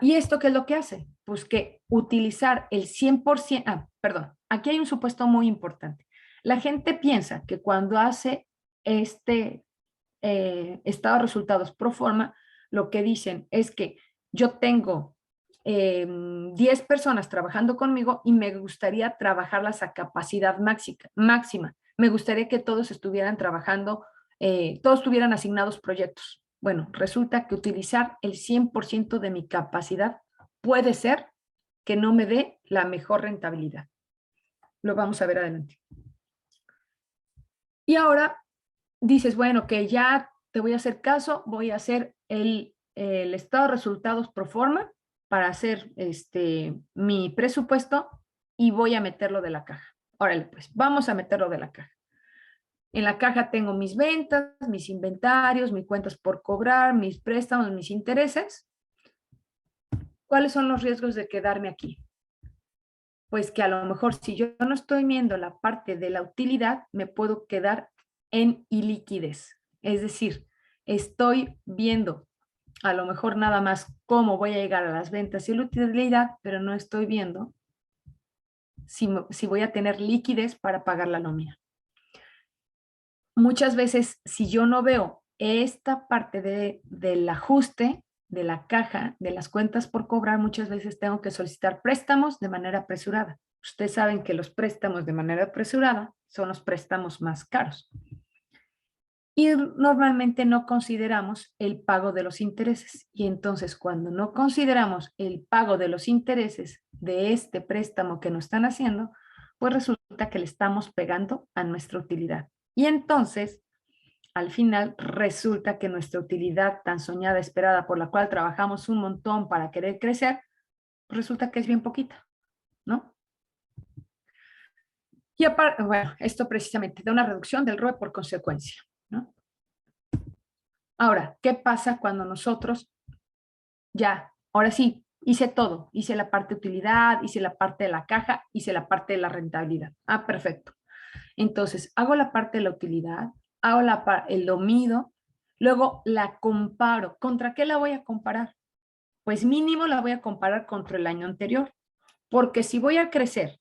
¿Y esto qué es lo que hace? Pues que utilizar el 100%, perdón, aquí hay un supuesto muy importante. La gente piensa que cuando hace este estado de resultados pro forma, lo que dicen es que yo tengo 10 personas trabajando conmigo y me gustaría trabajarlas a capacidad máxima. Me gustaría que todos estuvieran trabajando, todos tuvieran asignados proyectos. Bueno, resulta que utilizar el 100% de mi capacidad puede ser que no me dé la mejor rentabilidad. Lo vamos a ver adelante. Y ahora dices, bueno, que ya te voy a hacer caso, voy a hacer el estado de resultados pro forma para hacer mi presupuesto y voy a meterlo de la caja. Órale, pues, vamos a meterlo de la caja. En la caja tengo mis ventas, mis inventarios, mis cuentas por cobrar, mis préstamos, mis intereses. ¿Cuáles son los riesgos de quedarme aquí? Pues que a lo mejor si yo no estoy viendo la parte de la utilidad, me puedo quedar en iliquidez. Es decir, estoy viendo a lo mejor nada más cómo voy a llegar a las ventas y la utilidad, pero no estoy viendo si voy a tener liquidez para pagar la nómina. Muchas veces, si yo no veo esta parte del ajuste de la caja, de las cuentas por cobrar, muchas veces tengo que solicitar préstamos de manera apresurada. Ustedes saben que los préstamos de manera apresurada son los préstamos más caros. Y normalmente no consideramos el pago de los intereses. Y entonces, cuando no consideramos el pago de los intereses de este préstamo que nos están haciendo, Pues resulta que le estamos pegando a nuestra utilidad. Y entonces, al final, resulta que nuestra utilidad tan soñada, esperada, por la cual trabajamos un montón para querer crecer, resulta que es bien poquita, ¿no? Y aparte, bueno, esto precisamente da una reducción del ROE por consecuencia, ¿no? Ahora, ¿qué pasa cuando nosotros ya, ahora sí, hice todo? Hice la parte de utilidad, hice la parte de la caja, hice la parte de la rentabilidad. Ah, perfecto. Entonces, hago la parte de la utilidad, hago lo mido, luego la comparo. ¿Contra qué la voy a comparar? Pues mínimo la voy a comparar contra el año anterior, porque si voy a crecer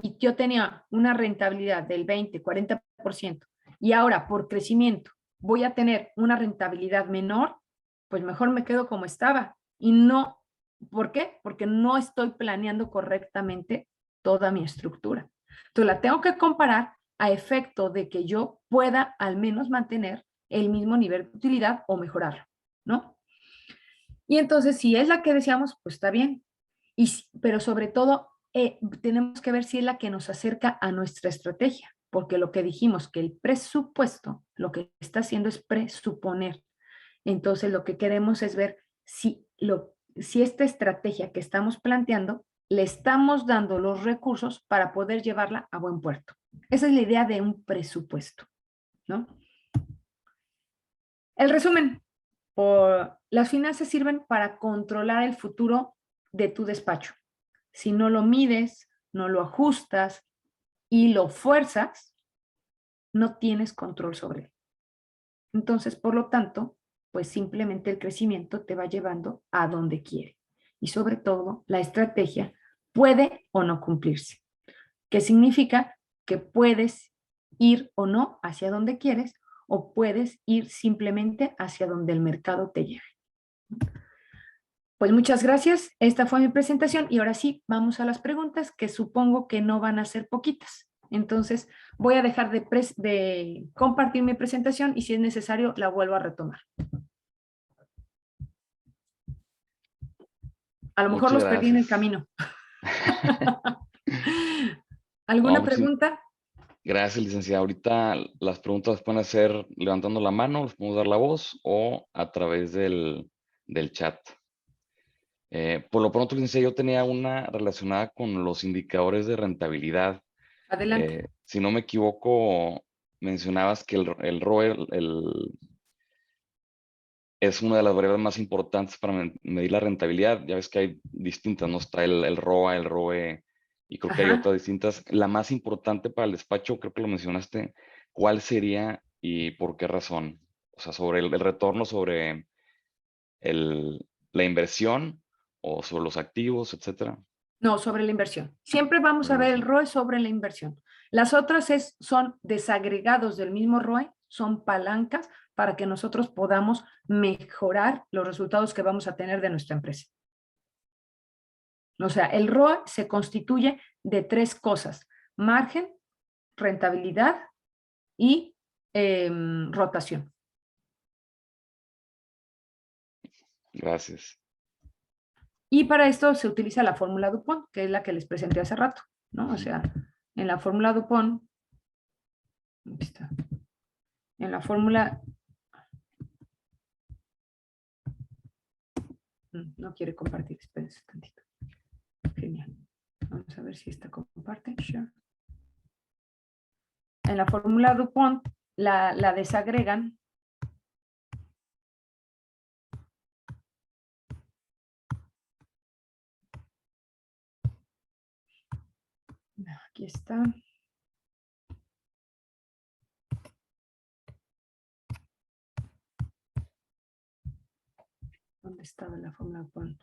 y yo tenía una rentabilidad del 20, 40% y ahora por crecimiento voy a tener una rentabilidad menor, pues mejor me quedo como estaba. Y no, ¿por qué? Porque no estoy planeando correctamente toda mi estructura. Entonces la tengo que comparar a efecto de que yo pueda al menos mantener el mismo nivel de utilidad o mejorarlo, ¿no? Y entonces si es la que deseamos, pues está bien. Pero sobre todo tenemos que ver si es la que nos acerca a nuestra estrategia, porque lo que dijimos, que el presupuesto lo que está haciendo es presuponer. Entonces lo que queremos es ver si esta estrategia que estamos planteando le estamos dando los recursos para poder llevarla a buen puerto. Esa es la idea de un presupuesto, ¿no? El resumen, las finanzas sirven para controlar el futuro de tu despacho. Si no lo mides, no lo ajustas y lo fuerzas, no tienes control sobre él. Entonces, por lo tanto, pues simplemente el crecimiento te va llevando a donde quiere. Y sobre todo, la estrategia puede o no cumplirse. ¿Qué significa? Que puedes ir o no hacia donde quieres o puedes ir simplemente hacia donde el mercado te lleve. Pues muchas gracias. Esta fue mi presentación y ahora sí, vamos a las preguntas que supongo que no van a ser poquitas. Entonces, voy a dejar de compartir mi presentación y si es necesario, la vuelvo a retomar. A lo mejor Muchas los perdí en el gracias. camino. ¿Alguna No, pregunta? gracias, licenciada. Ahorita las preguntas pueden ser levantando la mano, les podemos dar la voz o a través del chat. Por lo pronto, licenciada, yo tenía una relacionada con los indicadores de rentabilidad. Adelante. Si no me equivoco, mencionabas que el ROE es una de las variables más importantes para medir la rentabilidad. Ya ves que hay distintas, ¿no? Está el ROA, el ROE, y creo que hay Ajá. otras distintas. La más importante para el despacho, creo que lo mencionaste, ¿cuál sería y por qué razón? O sea, sobre el retorno sobre la inversión o sobre los activos, etcétera. No, sobre la inversión. Siempre vamos Sobre a la ver el inversión. ROE sobre la inversión. Las otras son desagregados del mismo ROE, son palancas para que nosotros podamos mejorar los resultados que vamos a tener de nuestra empresa. O sea, el ROE se constituye de tres cosas: margen, rentabilidad y rotación. Gracias. Y para esto se utiliza la fórmula Dupont, que es la que les presenté hace rato, ¿no? O Ujú. sea, en la fórmula Dupont, aquí está, en la fórmula, no quiere compartir, espérense tantito. Genial. Vamos a ver si esta comparte. Sure. En la fórmula Dupont la desagregan. Aquí está. ¿Dónde estaba la fórmula Dupont?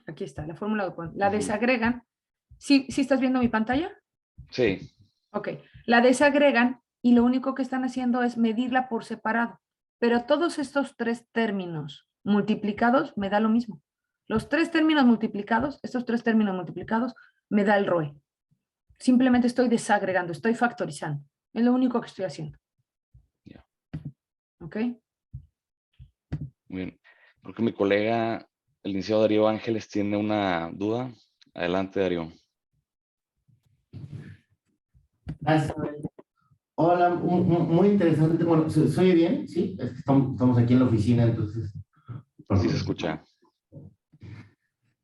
Aquí está, la fórmula Dupont. La Ujú. desagregan. ¿Sí, ¿Sí estás viendo mi pantalla? Sí, Ok. La desagregan y lo único que están haciendo es medirla por separado. Pero todos estos tres términos multiplicados me da lo mismo. Los tres términos multiplicados, estos tres términos multiplicados, me da el ROE. Simplemente estoy desagregando, estoy factorizando. Es lo único que estoy haciendo. ya. ¿Ok? Muy bien. Creo que mi colega, el licenciado Darío Ángeles, tiene una duda. Adelante, Darío. Gracias. Hola, muy interesante. Bueno, ¿se oye bien? Sí, es que estamos aquí en la oficina, entonces. Sí se Perdón. escucha.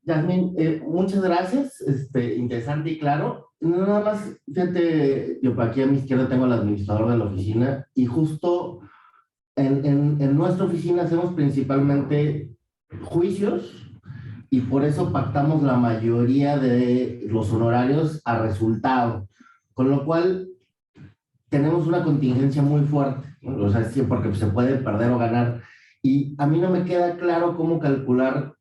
Yasmin, muchas gracias. Interesante y claro. Nada más, fíjate, yo aquí a mi izquierda tengo al administrador de la oficina y justo en nuestra oficina hacemos principalmente juicios y por eso pactamos la mayoría de los honorarios a resultado, con lo cual tenemos una contingencia muy fuerte, ¿no? O sea, sí, porque se puede perder o ganar. Y a mí no me queda claro cómo calcular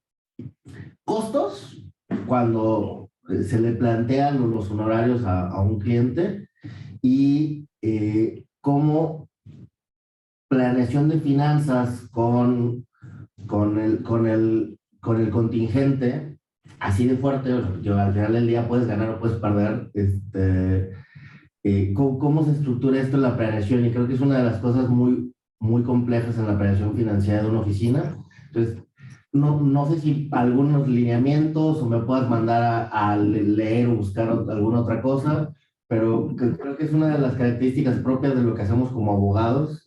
costos cuando se le plantean los honorarios a un cliente y cómo planeación de finanzas con el contingente así de fuerte, yo, al final del día puedes ganar o puedes perder, ¿cómo se estructura esto en la planeación? Y creo que es una de las cosas muy complejas en la planeación financiera de una oficina. Entonces, no sé si algunos lineamientos o me puedas mandar a leer o buscar alguna otra cosa, pero creo que es una de las características propias de lo que hacemos como abogados,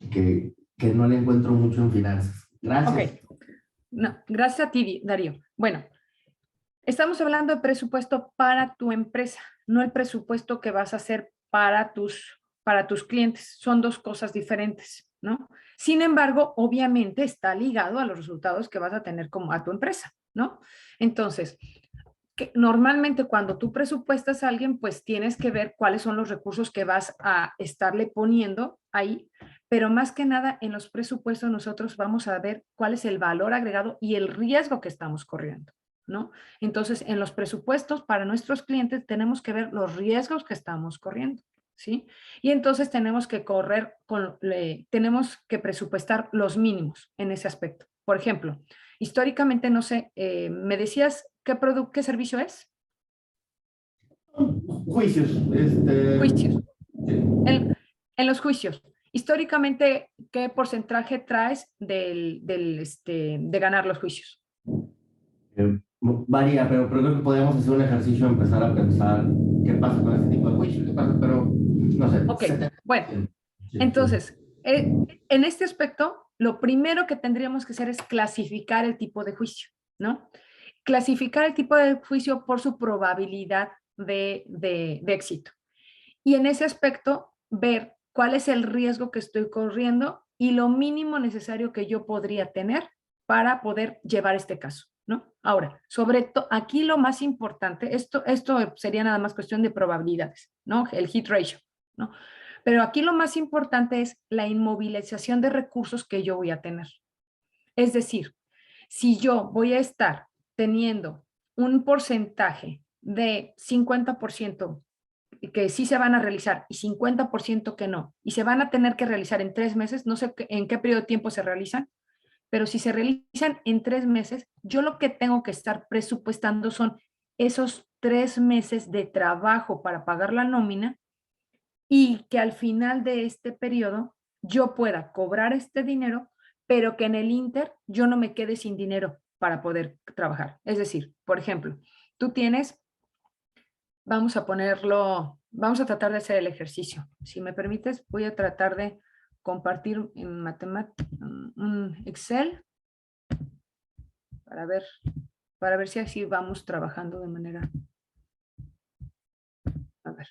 que no le encuentro mucho en finanzas. Gracias. Ok. No, gracias a ti, Darío. Bueno, estamos hablando de presupuesto para tu empresa, no el presupuesto que vas a hacer para tus clientes. Son dos cosas diferentes, ¿no? Sin embargo, obviamente está ligado a los resultados que vas a tener como a tu empresa, ¿no? Entonces, que normalmente cuando tú presupuestas a alguien, pues tienes que ver cuáles son los recursos que vas a estarle poniendo ahí, pero más que nada en los presupuestos nosotros vamos a ver cuál es el valor agregado y el riesgo que estamos corriendo, ¿no? Entonces, en los presupuestos para nuestros clientes tenemos que ver los riesgos que estamos corriendo, ¿sí? Y entonces tenemos que tenemos que presupuestar los mínimos en ese aspecto. Por ejemplo, históricamente, no sé, me decías qué servicio es. Juicios. Juicios. Sí. En los juicios, históricamente, ¿qué porcentaje traes de ganar los juicios? Varía, pero creo que podríamos hacer un ejercicio, empezar a pensar qué pasa con este tipo de juicios, qué pasa, pero no sé. Ok, bueno, Sí, entonces, en este aspecto, lo primero que tendríamos que hacer es clasificar el tipo de juicio, ¿no? Clasificar el tipo de juicio por su probabilidad de éxito. Y en ese aspecto, ver cuál es el riesgo que estoy corriendo y lo mínimo necesario que yo podría tener para poder llevar este caso, ¿no? Ahora, aquí lo más importante, esto sería nada más cuestión de probabilidades, ¿no? El hit ratio, ¿no? Pero aquí lo más importante es la inmovilización de recursos que yo voy a tener. Es decir, si yo voy a estar teniendo un porcentaje de 50% que sí se van a realizar y 50% que no, y se van a tener que realizar en 3 meses, no sé en qué periodo de tiempo se realizan, pero si se realizan en 3 meses, yo lo que tengo que estar presupuestando son esos 3 meses de trabajo para pagar la nómina y que al final de este periodo yo pueda cobrar este dinero, pero que en el Inter yo no me quede sin dinero para poder trabajar. Es decir, por ejemplo, tú tienes, vamos a tratar de hacer el ejercicio. Si me permites, voy a tratar de compartir en un Excel para ver si así vamos trabajando de manera. A ver.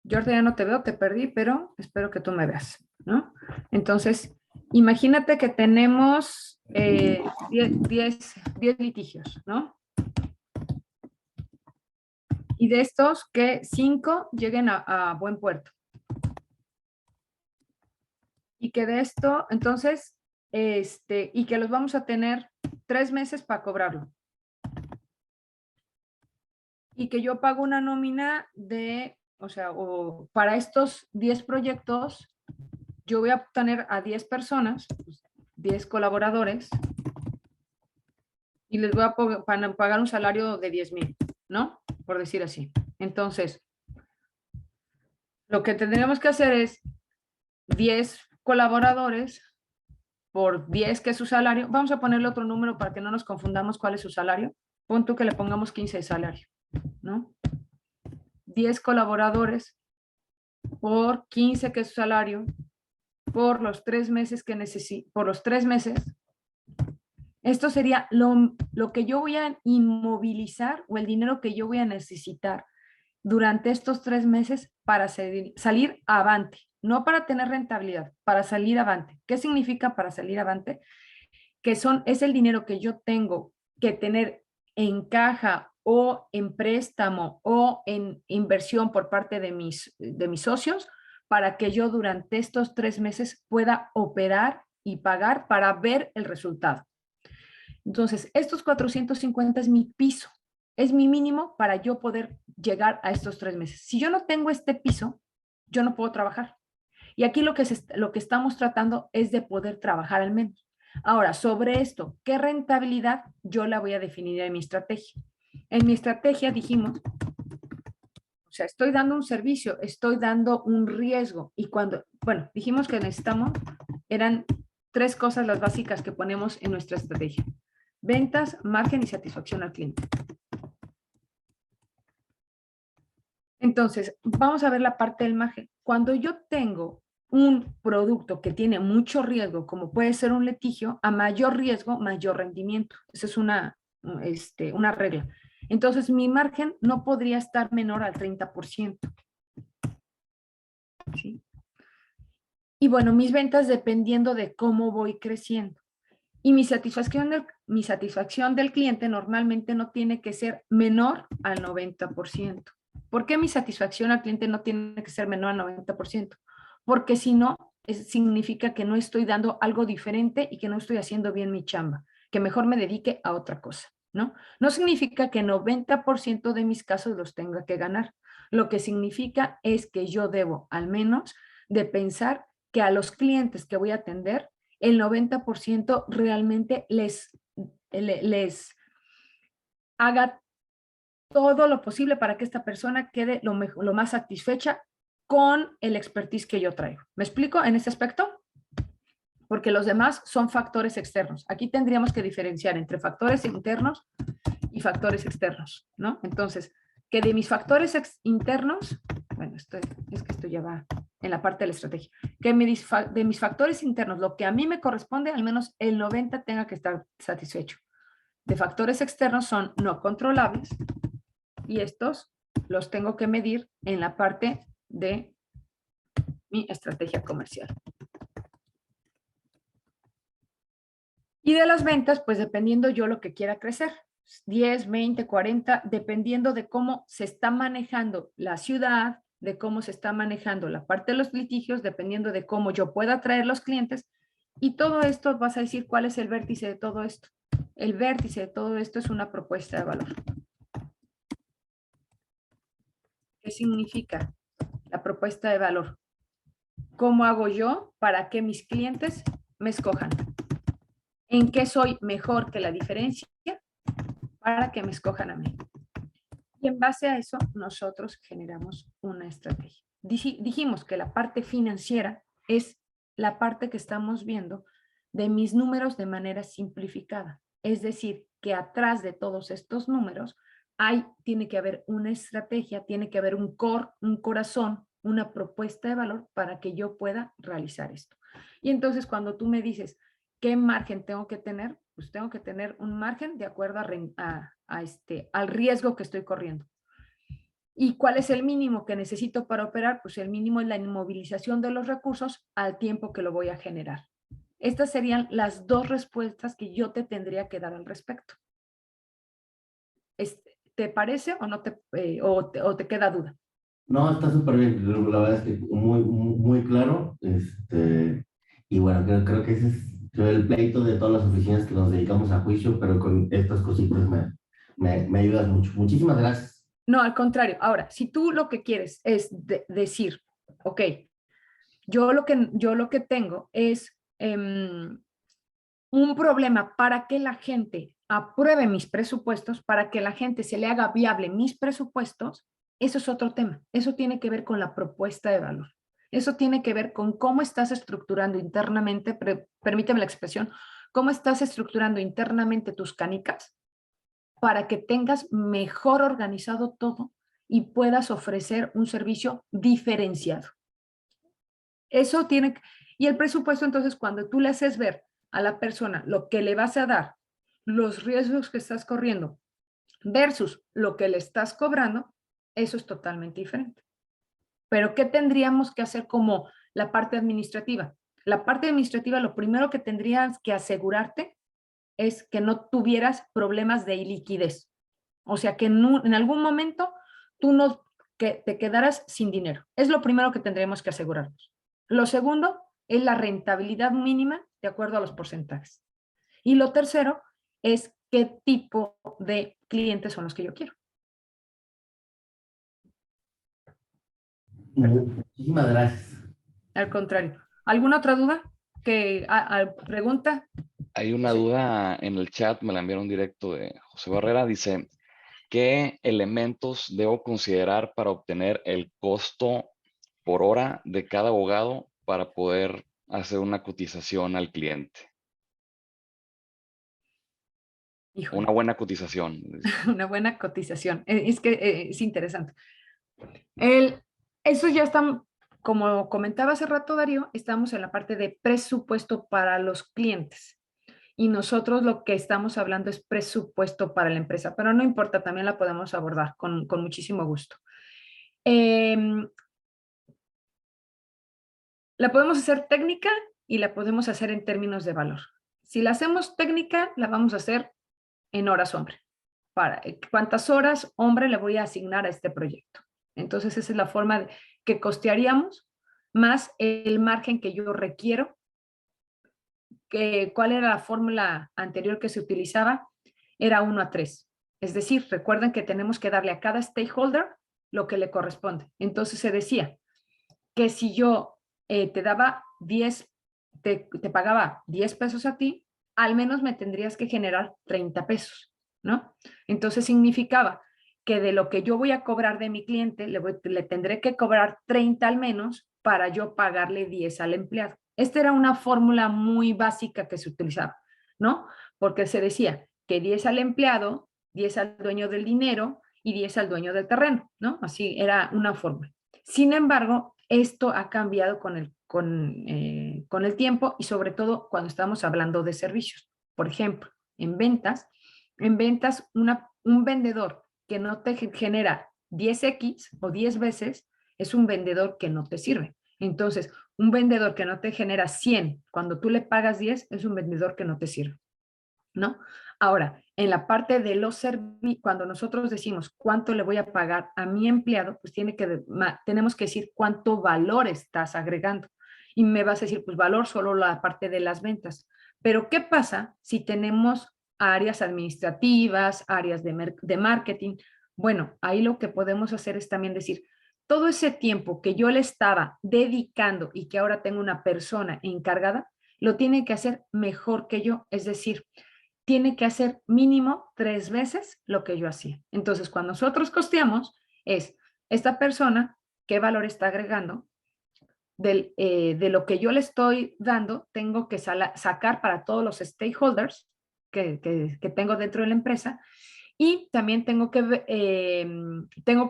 Jordi, ya no te veo, te perdí, pero espero que tú me veas, ¿no? Entonces, imagínate que tenemos 10 litigios, ¿no? Y de estos, que 5 lleguen a buen puerto. Y que de esto, entonces, y que los vamos a tener 3 meses para cobrarlo. Y que yo pago una nómina o para estos 10 proyectos, yo voy a tener a 10 personas, 10 colaboradores, y les voy a pagar un salario de 10,000, ¿no? Por decir así. Entonces, lo que tendríamos que hacer es 10 colaboradores por 10, que es su salario. Vamos a ponerle otro número para que no nos confundamos cuál es su salario. Pon tú que le pongamos 15 de salario, ¿no? 10 colaboradores por 15, que es su salario, por los 3 meses que necesito, por los 3 meses. Esto sería lo que yo voy a inmovilizar o el dinero que yo voy a necesitar durante estos 3 meses para salir avante, no para tener rentabilidad, para salir avante. ¿Qué significa para salir avante? Que es el dinero que yo tengo que tener en caja o en préstamo o en inversión por parte de mis socios para que yo durante estos 3 meses pueda operar y pagar para ver el resultado. Entonces, estos 450 es mi piso, es mi mínimo para yo poder llegar a estos 3 meses. Si yo no tengo este piso, yo no puedo trabajar. Y aquí lo que estamos tratando es de poder trabajar al menos. Ahora, sobre esto, ¿qué rentabilidad? Yo la voy a definir en mi estrategia. En mi estrategia dijimos, o sea, estoy dando un servicio, estoy dando un riesgo. Y dijimos que eran 3 cosas las básicas que ponemos en nuestra estrategia. Ventas, margen y satisfacción al cliente. Entonces, vamos a ver la parte del margen. Cuando yo tengo un producto que tiene mucho riesgo, como puede ser un litigio, a mayor riesgo, mayor rendimiento. Esa es una regla. Entonces, mi margen no podría estar menor al 30%. ¿Sí? Y bueno, mis ventas dependiendo de cómo voy creciendo. Y mi satisfacción del cliente normalmente no tiene que ser menor al 90%. ¿Por qué mi satisfacción al cliente no tiene que ser menor al 90%? Porque si no, significa que no estoy dando algo diferente y que no estoy haciendo bien mi chamba, que mejor me dedique a otra cosa, ¿no? No significa que 90% de mis casos los tenga que ganar. Lo que significa es que yo debo, al menos, de pensar que a los clientes que voy a atender, el 90% realmente les haga todo lo posible para que esta persona quede lo más satisfecha con el expertise que yo traigo. ¿Me explico en este aspecto? Porque los demás son factores externos. Aquí tendríamos que diferenciar entre factores internos y factores externos, ¿no? Entonces, que de mis factores internos, bueno, esto ya va en la parte de la estrategia, que de mis factores internos, lo que a mí me corresponde, al menos el 90% tenga que estar satisfecho. De factores externos son no controlables y estos los tengo que medir en la parte de mi estrategia comercial. Y de las ventas, pues dependiendo yo lo que quiera crecer, 10, 20, 40, dependiendo de cómo se está manejando la ciudad, de cómo se está manejando la parte de los litigios, dependiendo de cómo yo pueda atraer los clientes. Y todo esto vas a decir cuál es el vértice de todo esto. El vértice de todo esto es una propuesta de valor. ¿Qué significa la propuesta de valor? ¿Cómo hago yo para que mis clientes me escojan? ¿En qué soy mejor que la diferencia para que me escojan a mí? Y en base a eso, nosotros generamos una estrategia. Dijimos que la parte financiera es la parte que estamos viendo de mis números de manera simplificada. Es decir, que atrás de todos estos números tiene que haber una estrategia, tiene que haber un core, un corazón, una propuesta de valor para que yo pueda realizar esto. Y entonces cuando tú me dices, ¿qué margen tengo que tener? Pues tengo que tener un margen de acuerdo al riesgo que estoy corriendo. ¿Y cuál es el mínimo que necesito para operar? Pues el mínimo es la inmovilización de los recursos al tiempo que lo voy a generar. Estas serían las 2 respuestas que yo te tendría que dar al respecto. ¿Te parece o no o te queda duda? No, está súper bien. La verdad es que muy, muy, muy claro. Y bueno, creo que ese es el pleito de todas las oficinas que nos dedicamos a juicio, pero con estas cositas me ayudas mucho. Muchísimas gracias. No, al contrario. Ahora, si tú lo que quieres es decir, ok, yo lo que tengo es un problema para que la gente apruebe mis presupuestos, para que la gente se le haga viable mis presupuestos, eso es otro tema. Eso tiene que ver con la propuesta de valor. Eso tiene que ver con cómo estás estructurando internamente, permíteme la expresión, cómo estás estructurando internamente tus canicas para que tengas mejor organizado todo y puedas ofrecer un servicio diferenciado. Eso tiene, y el presupuesto, entonces, cuando tú le haces ver a la persona lo que le vas a dar, los riesgos que estás corriendo versus lo que le estás cobrando, eso es totalmente diferente. Pero ¿qué tendríamos que hacer como la parte administrativa? La parte administrativa, lo primero que tendrías que asegurarte es que no tuvieras problemas de iliquidez. O sea, que en algún momento tú no que te quedaras sin dinero. Es lo primero que tendremos que asegurarnos. Lo segundo es la rentabilidad mínima de acuerdo a los porcentajes. Y lo tercero es qué tipo de clientes son los que yo quiero. Muchísimas gracias. Al contrario. ¿Alguna otra duda? ¿Pregunta? Hay una Sí. duda en el chat, me la enviaron directo de José Barrera. Dice, ¿qué elementos debo considerar para obtener el costo por hora de cada abogado para poder hacer una cotización al cliente? Híjole. Una buena cotización. Una buena cotización. Es que es interesante. Eso ya está, como comentaba hace rato Darío, estamos en la parte de presupuesto para los clientes. Y nosotros lo que estamos hablando es presupuesto para la empresa, pero no importa, también la podemos abordar con muchísimo gusto. La podemos hacer técnica y la podemos hacer en términos de valor. Si la hacemos técnica, la vamos a hacer en horas hombre. Para cuántas horas hombre le voy a asignar a este proyecto. Entonces, esa es la forma que costearíamos más el margen que yo requiero. ¿Cuál era la fórmula anterior que se utilizaba? Era 1:3. Es decir, recuerden que tenemos que darle a cada stakeholder lo que le corresponde. Entonces se decía que si yo te daba 10, te pagaba 10 pesos a ti, al menos me tendrías que generar 30 pesos, ¿no? Entonces significaba que de lo que yo voy a cobrar de mi cliente, le tendré que cobrar 30 al menos para yo pagarle 10 al empleado. Esta era una fórmula muy básica que se utilizaba, ¿no? Porque se decía que 10 al empleado, 10 al dueño del dinero y 10 al dueño del terreno, ¿no? Así era una fórmula. Sin embargo, esto ha cambiado con el tiempo y sobre todo cuando estamos hablando de servicios. Por ejemplo, en ventas un vendedor que no te genera 10x o 10 veces es un vendedor que no te sirve. Entonces, un vendedor que no te genera 100 cuando tú le pagas 10 es un vendedor que no te sirve, ¿no? Ahora, en la parte de los servicios, cuando nosotros decimos cuánto le voy a pagar a mi empleado, pues tenemos que decir cuánto valor estás agregando. Y me vas a decir, pues valor solo la parte de las ventas. Pero ¿qué pasa si tenemos áreas administrativas, áreas de marketing? Bueno, ahí lo que podemos hacer es también decir, todo ese tiempo que yo le estaba dedicando y que ahora tengo una persona encargada, lo tiene que hacer mejor que yo. Es decir, tiene que hacer mínimo 3 veces lo que yo hacía. Entonces, cuando nosotros costeamos, es esta persona, qué valor está agregando, de lo que yo le estoy dando, tengo que sacar para todos los stakeholders que tengo dentro de la empresa y también tengo que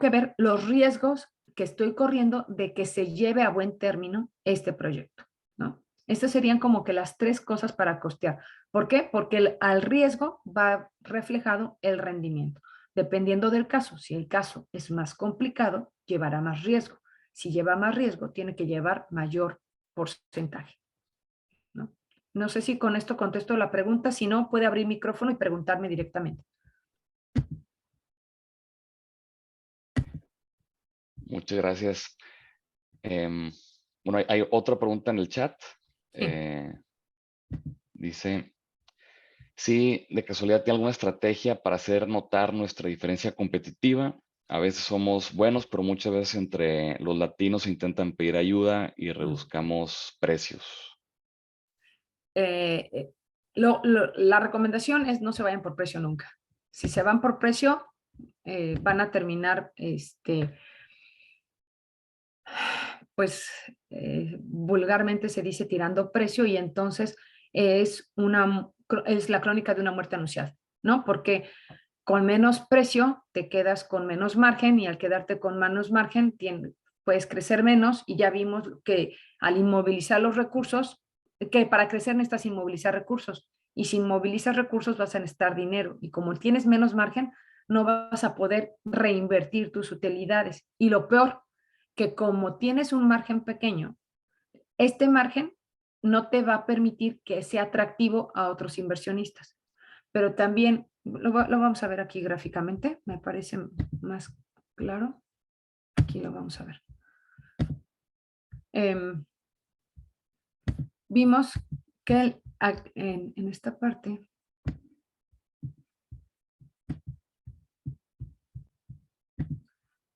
ver los riesgos que estoy corriendo de que se lleve a buen término este proyecto, ¿no? Estas serían como que las 3 cosas para costear. ¿Por qué? Porque al riesgo va reflejado el rendimiento. Dependiendo del caso, si el caso es más complicado, llevará más riesgo. Si lleva más riesgo, tiene que llevar mayor porcentaje, ¿no? No sé si con esto contesto la pregunta, si no, puede abrir micrófono y preguntarme directamente. Muchas gracias. Bueno, hay otra pregunta en el chat. Sí. Dice, si de casualidad tiene alguna estrategia para hacer notar nuestra diferencia competitiva. A veces somos buenos, pero muchas veces entre los latinos intentan pedir ayuda y reduzcamos precios. La recomendación es no se vayan por precio nunca. Si se van por precio, van a terminar pues vulgarmente se dice tirando precio, y entonces es la crónica de una muerte anunciada, ¿no? Porque con menos precio te quedas con menos margen, y al quedarte con menos margen puedes crecer menos, y ya vimos que al inmovilizar los recursos, que para crecer necesitas inmovilizar recursos, y si inmovilizas recursos vas a necesitar dinero, y como tienes menos margen no vas a poder reinvertir tus utilidades. Y lo peor, que como tienes un margen pequeño, este margen no te va a permitir que sea atractivo a otros inversionistas. Pero también, lo vamos a ver aquí gráficamente, me parece más claro. Aquí lo vamos a ver. Vimos que en esta parte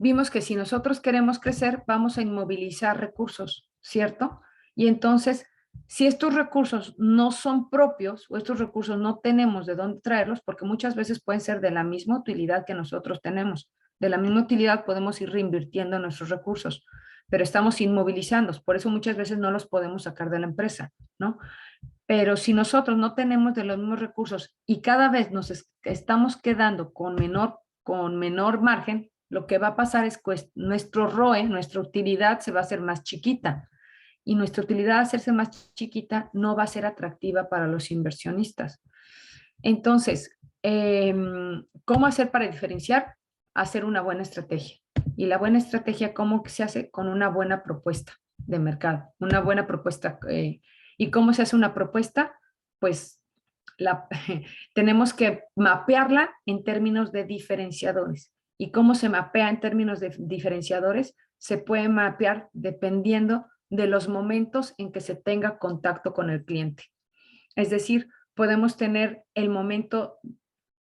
vimos que si nosotros queremos crecer, vamos a inmovilizar recursos, ¿cierto? Y entonces, si estos recursos no son propios, o estos recursos no tenemos de dónde traerlos, porque muchas veces pueden ser de la misma utilidad que nosotros tenemos, de la misma utilidad podemos ir reinvirtiendo nuestros recursos, pero estamos inmovilizando, por eso muchas veces no los podemos sacar de la empresa, ¿no? Pero si nosotros no tenemos de los mismos recursos y cada vez nos estamos quedando con menor margen, lo que va a pasar es que nuestro ROE, nuestra utilidad, se va a hacer más chiquita. Y nuestra utilidad, al hacerse más chiquita, no va a ser atractiva para los inversionistas. Entonces, ¿cómo hacer para diferenciar? Hacer una buena estrategia. Y la buena estrategia, ¿cómo se hace? Con una buena propuesta de mercado, una buena propuesta. ¿Y cómo se hace una propuesta? Pues tenemos que mapearla en términos de diferenciadores. ¿Y cómo se mapea en términos de diferenciadores? Se puede mapear dependiendo de los momentos en que se tenga contacto con el cliente. Es decir, podemos tener el momento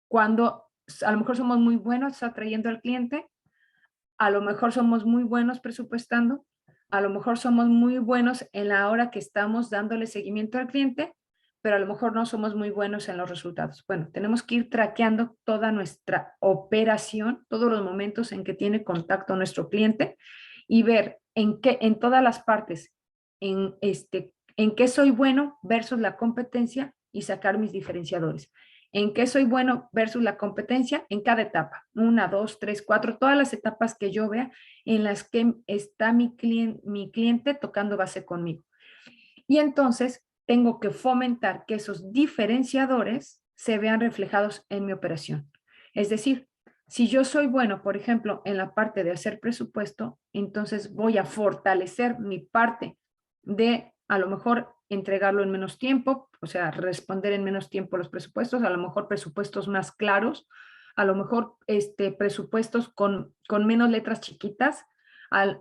cuando a lo mejor somos muy buenos atrayendo al cliente, a lo mejor somos muy buenos presupuestando, a lo mejor somos muy buenos en la hora que estamos dándole seguimiento al cliente, pero a lo mejor no somos muy buenos en los resultados. Bueno, tenemos que ir traqueando toda nuestra operación, todos los momentos en que tiene contacto nuestro cliente, y ver en todas las partes, en qué soy bueno versus la competencia, y sacar mis diferenciadores. En qué soy bueno versus la competencia en cada etapa. 1, 2, 3, 4, todas las etapas que yo vea en las que está mi cliente tocando base conmigo. Y entonces tengo que fomentar que esos diferenciadores se vean reflejados en mi operación. Es decir, si yo soy bueno, por ejemplo, en la parte de hacer presupuesto, entonces voy a fortalecer mi parte de a lo mejor entregarlo en menos tiempo, o sea, responder en menos tiempo los presupuestos, a lo mejor presupuestos más claros, a lo mejor presupuestos con menos letras chiquitas,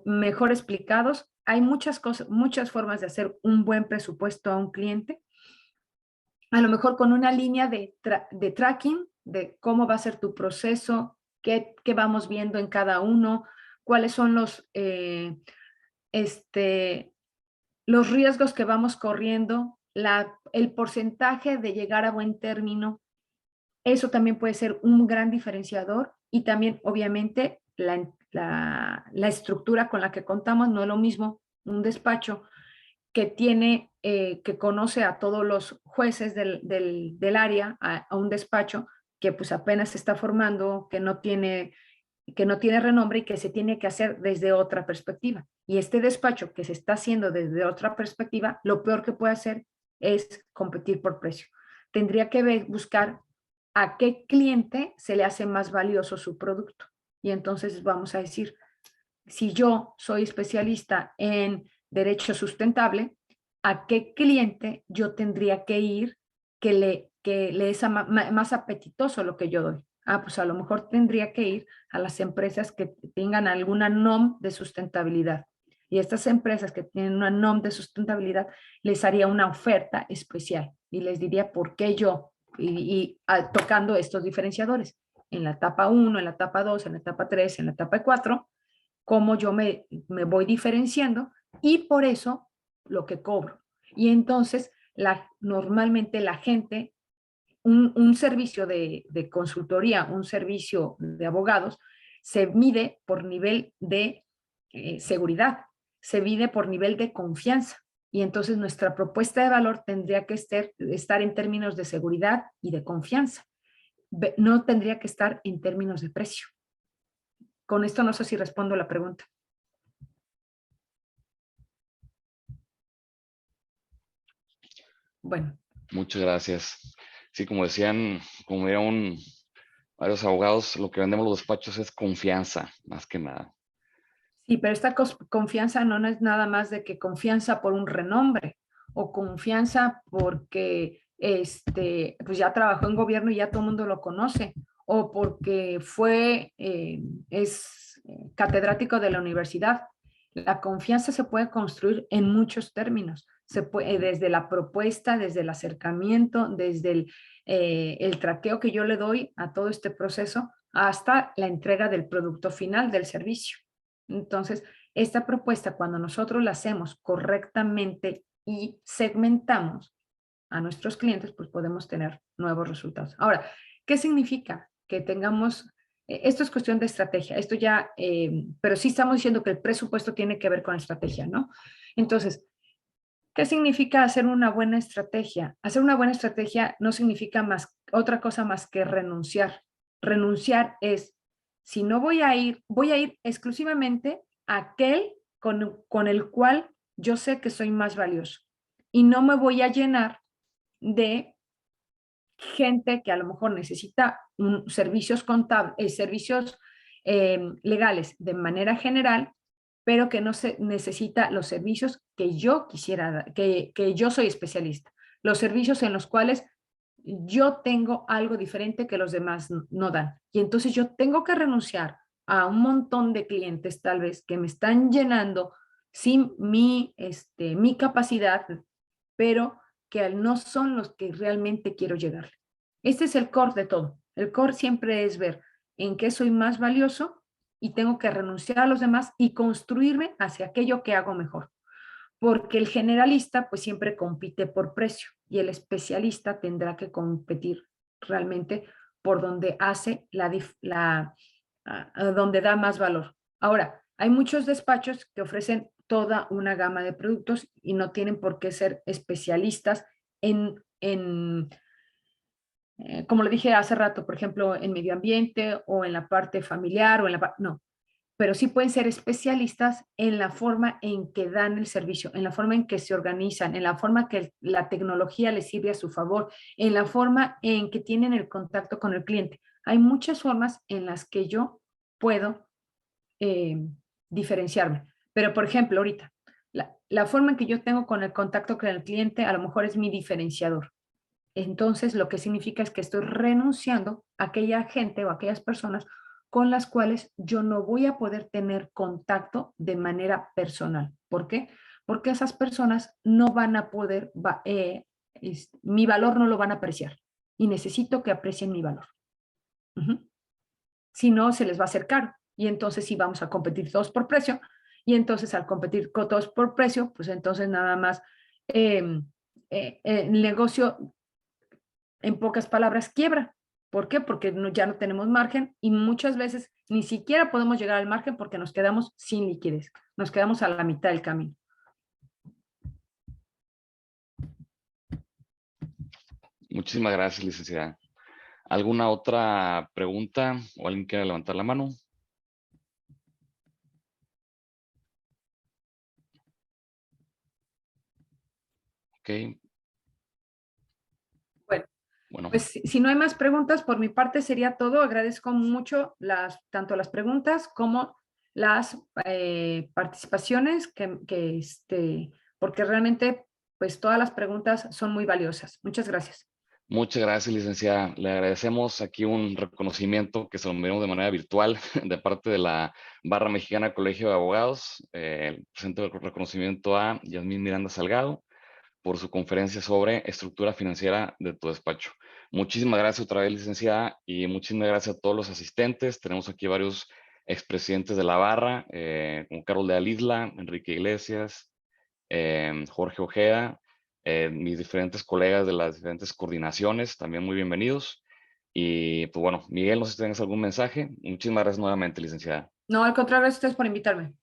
mejor explicados. Hay muchas cosas, muchas formas de hacer un buen presupuesto a un cliente. A lo mejor con una línea de tracking de cómo va a ser tu proceso, qué vamos viendo en cada uno, cuáles son los riesgos que vamos corriendo, el porcentaje de llegar a buen término. Eso también puede ser un gran diferenciador, y también obviamente la estructura con la que contamos. No es lo mismo un despacho que que conoce a todos los jueces del área, a un despacho que pues apenas se está formando, que no tiene renombre y que se tiene que hacer desde otra perspectiva. Y este despacho que se está haciendo desde otra perspectiva, lo peor que puede hacer es competir por precio. Tendría que buscar a qué cliente se le hace más valioso su producto. Y entonces vamos a decir, si yo soy especialista en derecho sustentable, ¿a qué cliente yo tendría que ir que le es más apetitoso lo que yo doy? Pues a lo mejor tendría que ir a las empresas que tengan alguna NOM de sustentabilidad. Y estas empresas que tienen una NOM de sustentabilidad, les haría una oferta especial y les diría por qué yo, tocando estos diferenciadores. En la etapa 1, en la etapa 2, en la etapa 3, en la etapa 4, cómo yo me voy diferenciando, y por eso lo que cobro. Y entonces, normalmente la gente, un servicio de consultoría, un servicio de abogados, se mide por nivel de seguridad. se mide por nivel de confianza. Y entonces nuestra propuesta de valor tendría que estar en términos de seguridad y de confianza. No tendría que estar en términos de precio. Con esto no sé si respondo la pregunta. Bueno. Muchas gracias. Sí, como decían, como dirían varios abogados, lo que vendemos los despachos es confianza, más que nada. Sí, pero esta confianza no es nada más de que confianza por un renombre o confianza porque pues ya trabajó en gobierno y ya todo el mundo lo conoce, o porque es catedrático de la universidad. La confianza se puede construir en muchos términos. Se puede, desde la propuesta, desde el acercamiento, desde el traqueo que yo le doy a todo este proceso, hasta la entrega del producto final del servicio. Entonces, esta propuesta, cuando nosotros la hacemos correctamente y segmentamos a nuestros clientes, pues podemos tener nuevos resultados. Ahora, ¿qué significa? Que tengamos, esto es cuestión de estrategia, esto ya, pero sí estamos diciendo que el presupuesto tiene que ver con estrategia, ¿no? Entonces, ¿qué significa hacer una buena estrategia? Hacer una buena estrategia no significa otra cosa más que renunciar. Renunciar es, si no voy a ir exclusivamente a aquel con el cual yo sé que soy más valioso. Y no me voy a llenar de gente que a lo mejor necesita servicios contables, servicios legales de manera general, pero que no se necesita los servicios que yo quisiera, que yo soy especialista, los servicios en los cuales yo tengo algo diferente que los demás no dan. Y entonces yo tengo que renunciar a un montón de clientes tal vez que me están llenando sin mi capacidad, pero que no son los que realmente quiero llegar. Este es el core de todo. El core siempre es ver en qué soy más valioso y tengo que renunciar a los demás y construirme hacia aquello que hago mejor. Porque el generalista pues siempre compite por precio y el especialista tendrá que competir realmente por donde hace donde da más valor. Ahora, hay muchos despachos que ofrecen toda una gama de productos y no tienen por qué ser especialistas como le dije hace rato, por ejemplo, en medio ambiente o en la parte familiar o en no, pero sí pueden ser especialistas en la forma en que dan el servicio, en la forma en que se organizan, en la forma que la tecnología les sirve a su favor, en la forma en que tienen el contacto con el cliente. Hay muchas formas en las que yo puedo diferenciarme. Pero, por ejemplo, ahorita, la forma en que yo tengo con el contacto con el cliente a lo mejor es mi diferenciador. Entonces, lo que significa es que estoy renunciando a aquella gente o a aquellas personas con las cuales yo no voy a poder tener contacto de manera personal. ¿Por qué? Porque esas personas no van a poder, mi valor no lo van a apreciar y necesito que aprecien mi valor. Si no, se les va a hacer caro y entonces sí vamos a competir todos por precio y entonces al competir todos por precio, pues entonces nada más el negocio, en pocas palabras, quiebra. ¿Por qué? Porque ya no tenemos margen y muchas veces ni siquiera podemos llegar al margen porque nos quedamos sin liquidez. Nos quedamos a la mitad del camino. Muchísimas gracias, licenciada. ¿Alguna otra pregunta o alguien quiere levantar la mano? Ok. Bueno. Pues si no hay más preguntas, por mi parte sería todo. Agradezco mucho tanto las preguntas como las participaciones, porque realmente pues todas las preguntas son muy valiosas. Muchas gracias. Muchas gracias, licenciada. Le agradecemos aquí un reconocimiento que se lo enviamos de manera virtual de parte de la Barra Mexicana Colegio de Abogados. Presento el reconocimiento a Yasmín Miranda Salgado por su conferencia sobre estructura financiera de tu despacho. Muchísimas gracias otra vez, licenciada, y muchísimas gracias a todos los asistentes. Tenemos aquí varios expresidentes de la barra, como Carlos de Alisla, Enrique Iglesias, Jorge Ojeda, mis diferentes colegas de las diferentes coordinaciones, también muy bienvenidos. Y pues bueno, Miguel, no sé si tienes algún mensaje. Muchísimas gracias nuevamente, licenciada. No, al contrario, gracias a ustedes por invitarme.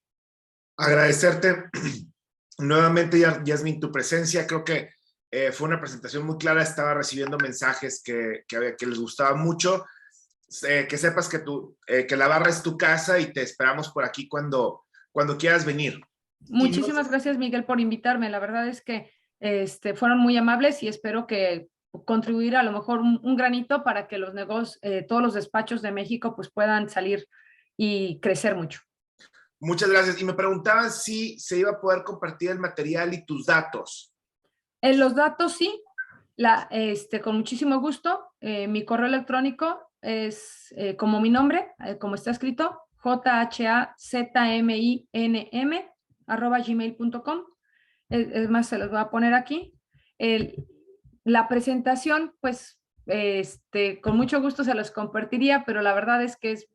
Agradecerte nuevamente, Yasmín, tu presencia. Creo que fue una presentación muy clara. Estaba recibiendo mensajes que les gustaba mucho. Que sepas que la barra es tu casa y te esperamos por aquí cuando quieras venir. Muchísimas gracias, Miguel, por invitarme. La verdad es que fueron muy amables y espero que contribuir a lo mejor un granito para que los negocios, todos los despachos de México pues puedan salir y crecer mucho. Muchas gracias. Y me preguntaban si se iba a poder compartir el material y tus datos. Los datos sí, con muchísimo gusto. Mi correo electrónico es como mi nombre, como está escrito, jhazminn@gmail.com. Es más, se los voy a poner aquí. La presentación, pues, con mucho gusto se los compartiría, pero la verdad es que es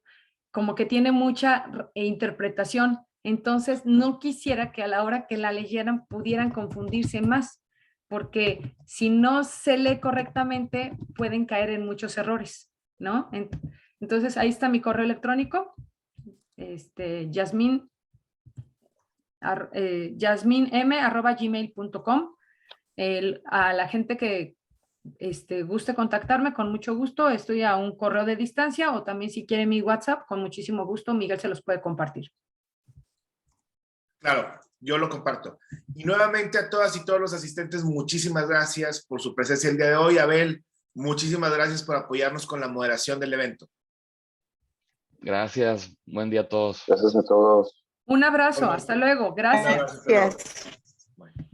como que tiene mucha interpretación. Entonces, no quisiera que a la hora que la leyeran pudieran confundirse más, porque si no se lee correctamente, pueden caer en muchos errores, ¿no? Entonces, ahí está mi correo electrónico, yasmin.m@gmail.com. A la gente que guste contactarme, con mucho gusto, estoy a un correo de distancia, o también si quiere mi WhatsApp, con muchísimo gusto, Miguel se los puede compartir. Claro, yo lo comparto. Y nuevamente a todas y todos los asistentes, muchísimas gracias por su presencia el día de hoy. Abel, muchísimas gracias por apoyarnos con la moderación del evento. Gracias. Buen día a todos. Gracias a todos. Un abrazo. Hasta luego. Gracias. Gracias. Gracias. Bueno.